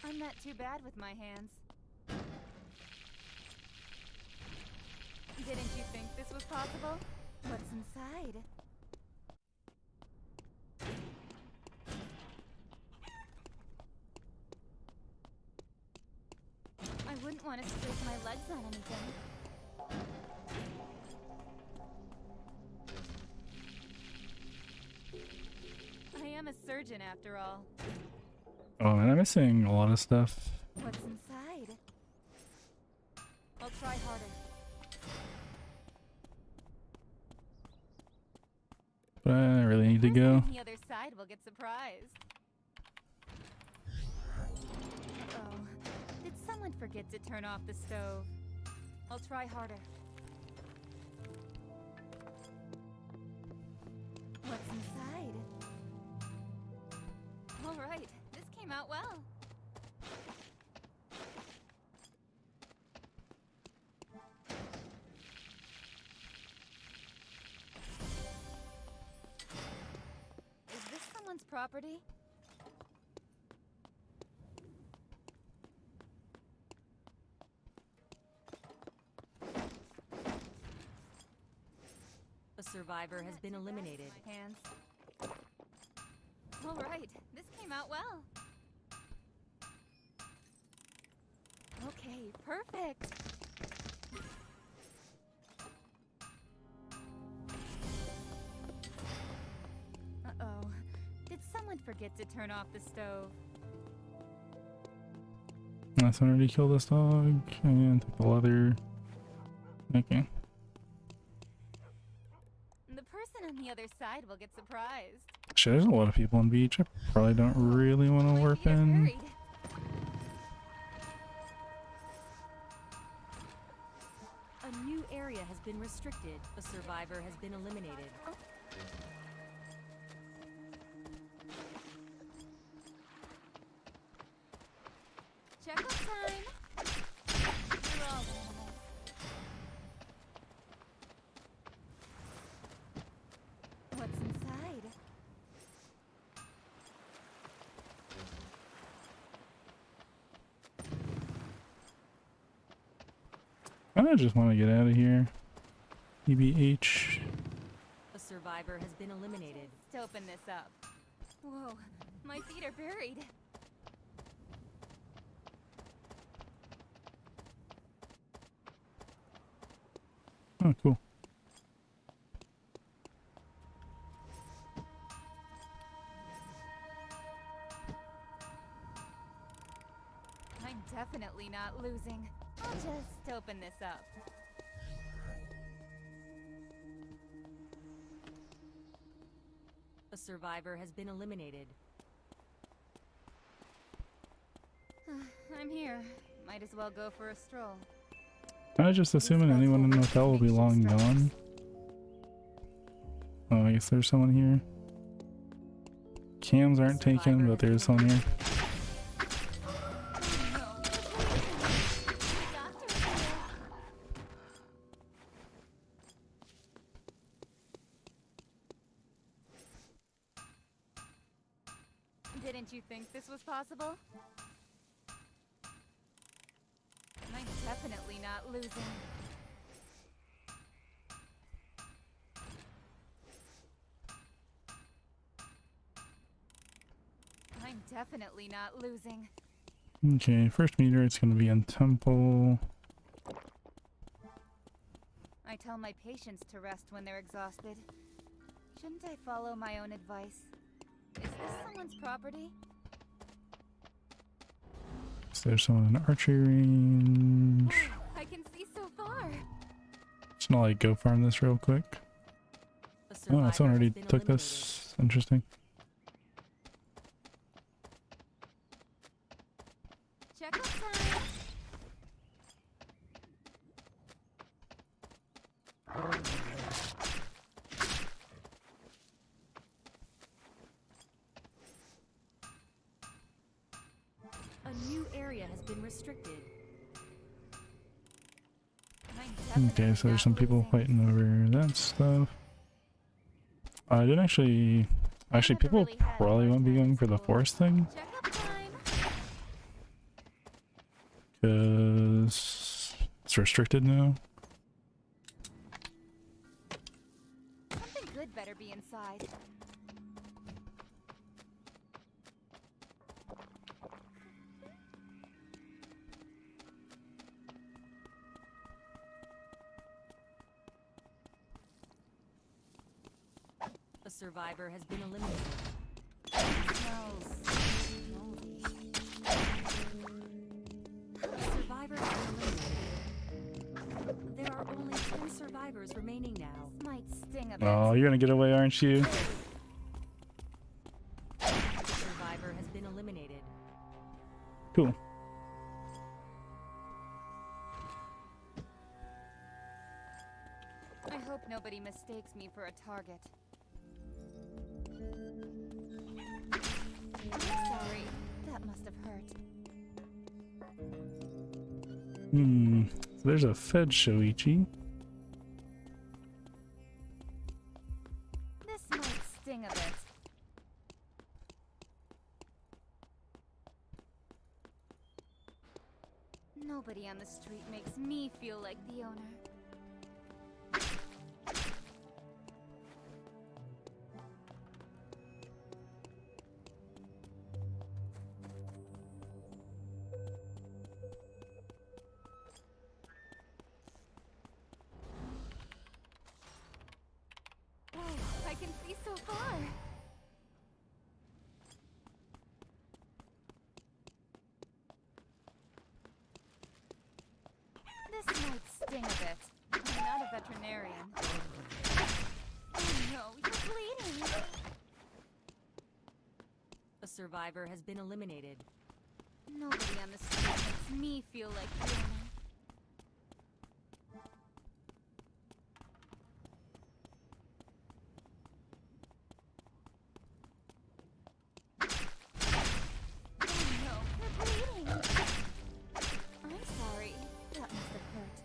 I'm not too bad with my hands. Didn't you think this was possible? What's inside? I wouldn't want to scrape my legs on anything. I am a surgeon after all. Oh, and I'm missing a lot of stuff. What's inside? I'll try harder. But I really need to go. The other side will get surprised. Oh, did someone forget to turn off the stove? I'll try harder. What's inside? All right, this came out well. Is this someone's property? survivor has been eliminated. Hands. All right, this came out well. Okay, perfect. Uh-oh. Did someone forget to turn off the stove? That's already killed this dog. And take the leather. Okay. The person on the other side will get surprised. Shit, there's a lot of people on beach. I probably don't really want to My warp feet are in. buried. A new area has been restricted. A survivor has been eliminated. Check-up time. We're all animals. What's inside? I just want to get out of here. EBH. A survivor has been eliminated. Let's open this up. Whoa, my feet are buried. Oh, cool. I'm definitely not losing. I'll just open this up. A survivor has been eliminated. I'm here. Might as well go for a stroll. I just assuming anyone in the hotel will be long gone. Oh, I guess there's someone here. Cams aren't taken, but there's someone here. Didn't you think this was possible? I'm definitely not losing. I'm definitely not losing. Okay, first meter, it's gonna be in Temple. I tell my patients to rest when they're exhausted. Shouldn't I follow my own advice? Is this someone's property? So there's someone in archery range. Oh, I can see so far. Just gonna like go farm this real quick. A Oh, survivor someone already has been took eliminated. this. Interesting. Check up time. A new area has been restricted. Okay, so there's some people fighting over that stuff. I didn't actually... Actually, people probably won't be going for the forest thing. Check up time. Because it's restricted now. Something good better be inside. A survivor has been eliminated. Smells moldy. A survivor has been eliminated. There are only 10 survivors remaining now. Might sting a bit. Oh, you're gonna get away, aren't you? A survivor has been eliminated. Cool. I hope nobody mistakes me for a target. I'm sorry. That must have hurt. So there's a Fed Shoichi. This might sting a bit. Nobody on the street makes me feel like the owner. A survivor has been eliminated. Nobody on the street makes me feel like the owner. Oh no, they're bleeding. I'm sorry. That must have hurt.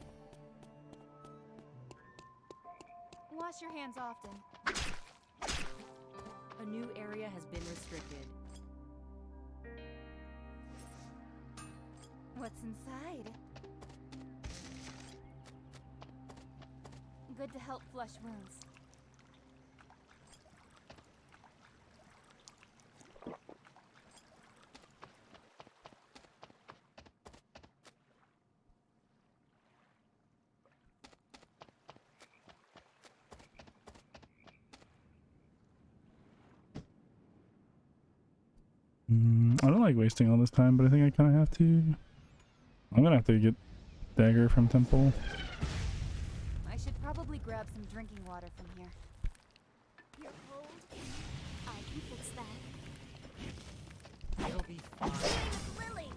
Wash your hands often. A new area has been restricted. What's inside? Good to help flush wounds. I don't like wasting all this time, but I think I kind of have to. I'm gonna have to get dagger from temple. I should probably grab some drinking water from here. You're cold? I can fix that. It'll be fine. Lily!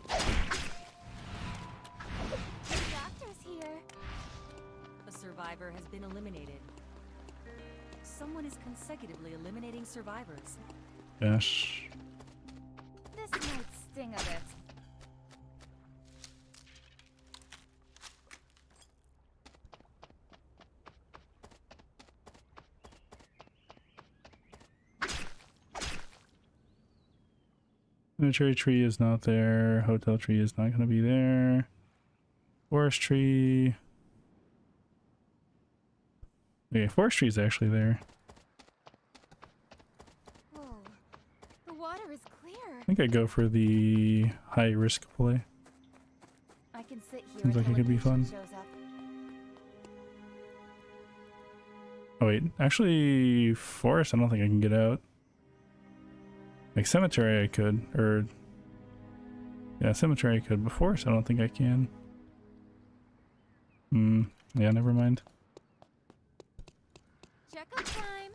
The doctor's here. A survivor has been eliminated. Someone is consecutively eliminating survivors. Gosh. This might sting a bit. Cemetery tree is not there. Hotel tree is not going to be there. Forest tree. Okay, forest tree is actually there. Whoa. The water is clear. I think I go for the high risk play. I can sit here Seems like until it could be a patient fun. shows up. Oh wait, actually forest I don't think I can get out. Like cemetery I could, or yeah, cemetery I could, but forest I don't think I can. Yeah, never mind. Checkup time.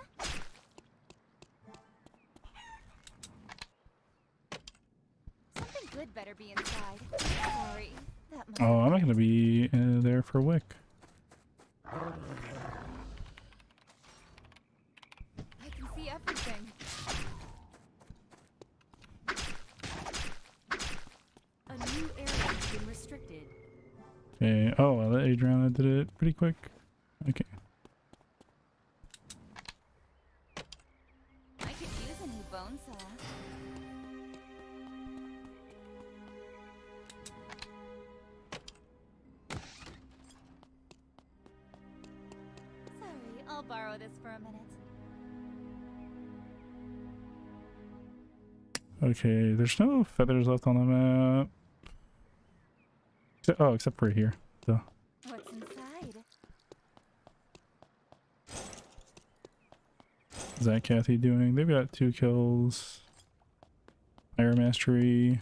Something good better be inside. Sorry. That must Oh, I'm not gonna be there for Wick. I can see everything. A new area has been restricted. Okay, oh, well, that Adriana did it pretty quick. Okay. I could use a new bone saw. Sorry, I'll borrow this for a minute. Okay, there's no feathers left on the map. Oh, except for here. So. What's inside? Is that Kathy doing? They've got 2 kills. Fire mastery.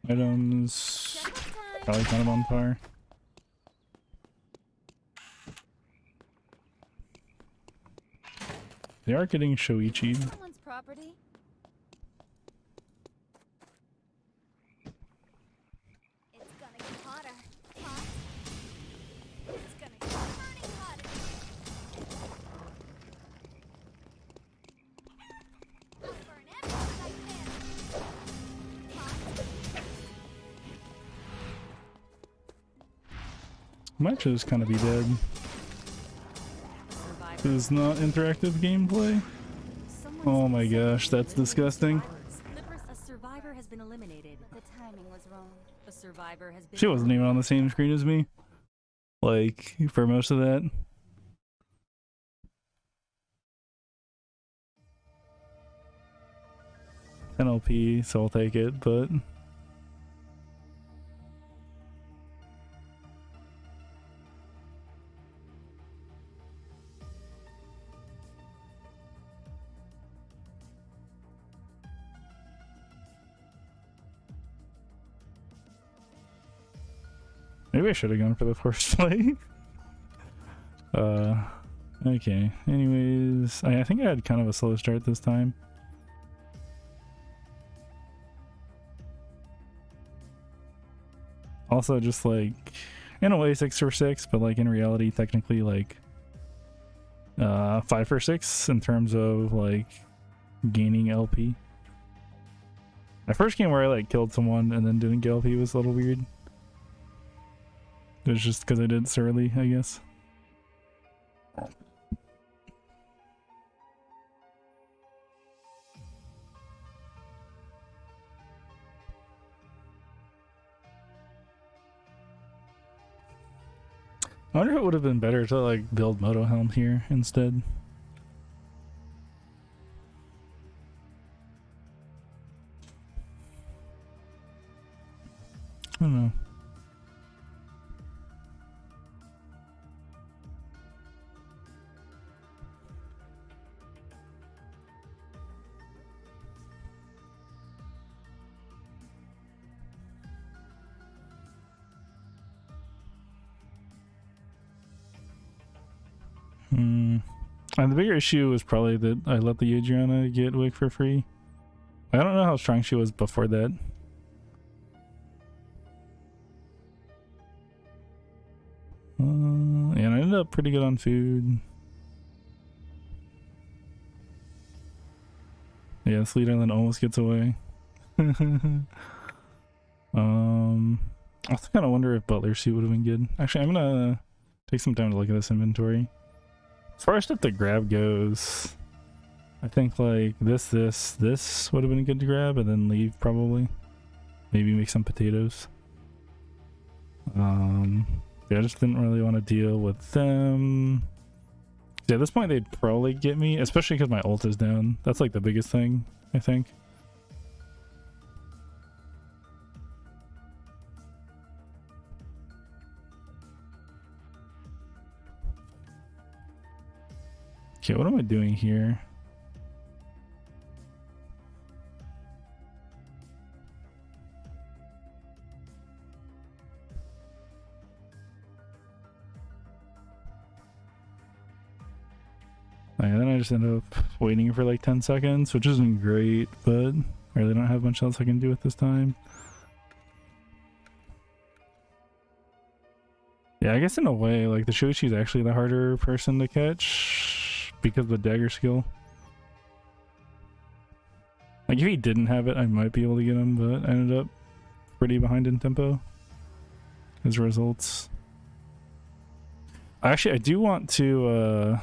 Items. Checkup time. Probably kind of on par. They are getting Shoichi. Someone's property. It's gonna get hotter. Hot. It's gonna get burning hot. I'll burn everything I can. Hot. Might just kind of be dead. Survivor. This is not interactive gameplay. Someone Oh is my gosh, that's consecutively disgusting. eliminating survivors. A survivor has been eliminated. The timing was wrong. A survivor has been She wasn't even on the same screen as me. Like, for most of that. NLP, so I'll take it, but... Maybe I should have gone for the first play. Okay. Anyways, I think I had kind of a slow start this time. Also, just like in a way 6 for 6, but like in reality, technically like 5 for 6 in terms of like gaining LP. My first game where I like killed someone and then didn't get LP was a little weird. It was just because I did it so early, I guess. I wonder if it would have been better to like build Moto Helm here instead. I don't know. And the bigger issue was probably that I let the Adriana get Wick for free. I don't know how strong she was before that. And I ended up pretty good on food. Yeah, Sleet Island almost gets away. I also kind of wonder if Butler suit would have been good. Actually, I'm gonna take some time to look at this inventory. As far as stuff to grab goes, I think like this would have been good to grab and then leave probably. Maybe make some potatoes. Yeah, I just didn't really want to deal with them. Yeah, at this point they'd probably get me, especially because my ult is down. That's like the biggest thing, I think. Okay, what am I doing here? And then I just end up waiting for like 10 seconds, which isn't great, but I really don't have much else I can do at this time. Yeah, I guess in a way, like the Shuichi is actually the harder person to catch because of the dagger skill. Like if he didn't have it, I might be able to get him, but I ended up pretty behind in tempo as results. Actually, I do want to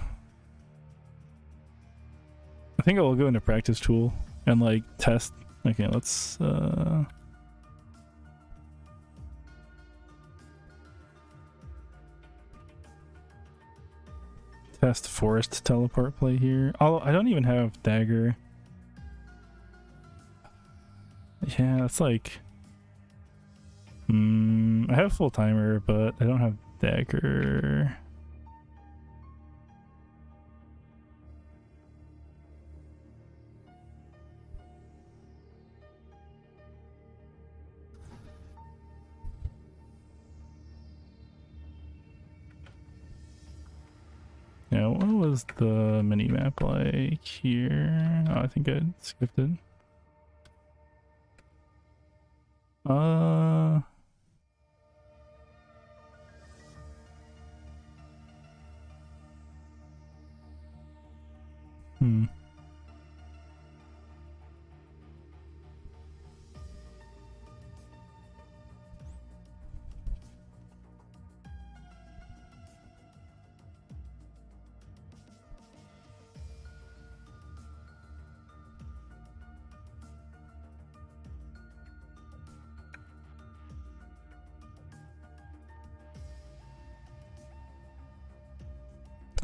I think I will go into practice tool and like test. Okay, let's test forest teleport play here. Oh, I don't even have dagger. Yeah, it's like I have full timer, but I don't have dagger. Yeah, what was the mini map like here? Oh, I think I skipped it.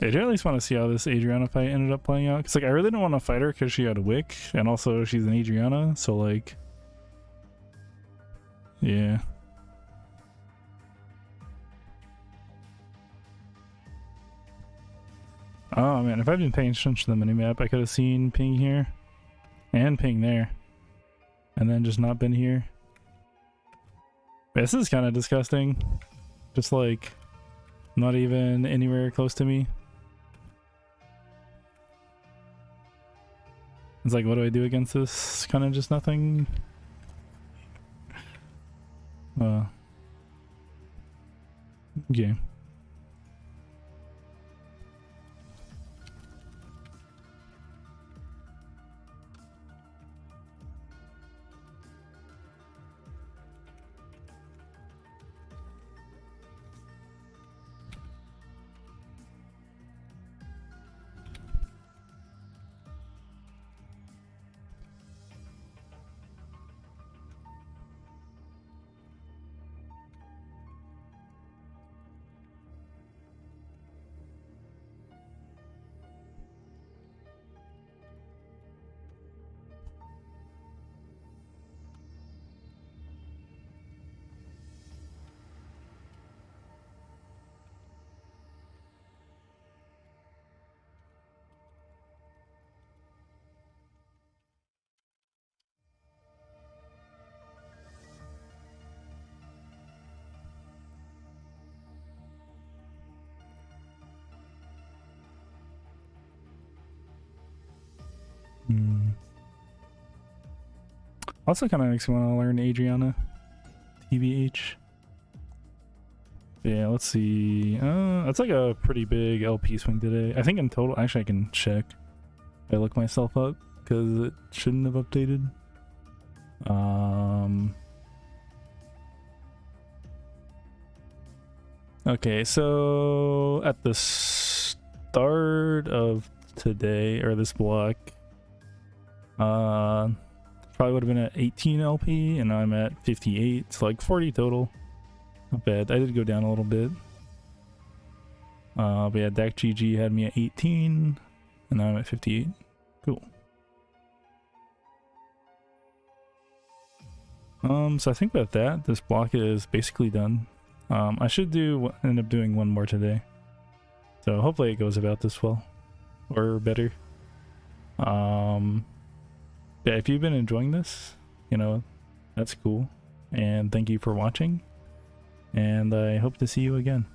I do at least want to see how this Adriana fight ended up playing out. Because like, I really didn't want to fight her because she had a Wick, and also she's an Adriana, so like, yeah. Oh man, if I'd been paying attention to the minimap, I could have seen ping here and ping there, and then just not been here. This is kind of disgusting. Just like, not even anywhere close to me. It's like, what do I do against this? Kind of just nothing. Okay. Also kind of makes me want to learn Adriana. TBH. Yeah, let's see. That's like a pretty big LP swing today. I think in total, actually I can check. I look myself up because it shouldn't have updated. Okay, so at the start of today, or this block, probably would have been at 18 LP, and now I'm at 58, so like 40 total. Not bad. I did go down a little bit. But yeah, Dak GG had me at 18, and now I'm at 58. Cool. So I think with that, this block is basically done. I should end up doing one more today. So hopefully it goes about this well. Or better. Yeah, if you've been enjoying this, you know, that's cool. And thank you for watching. And I hope to see you again.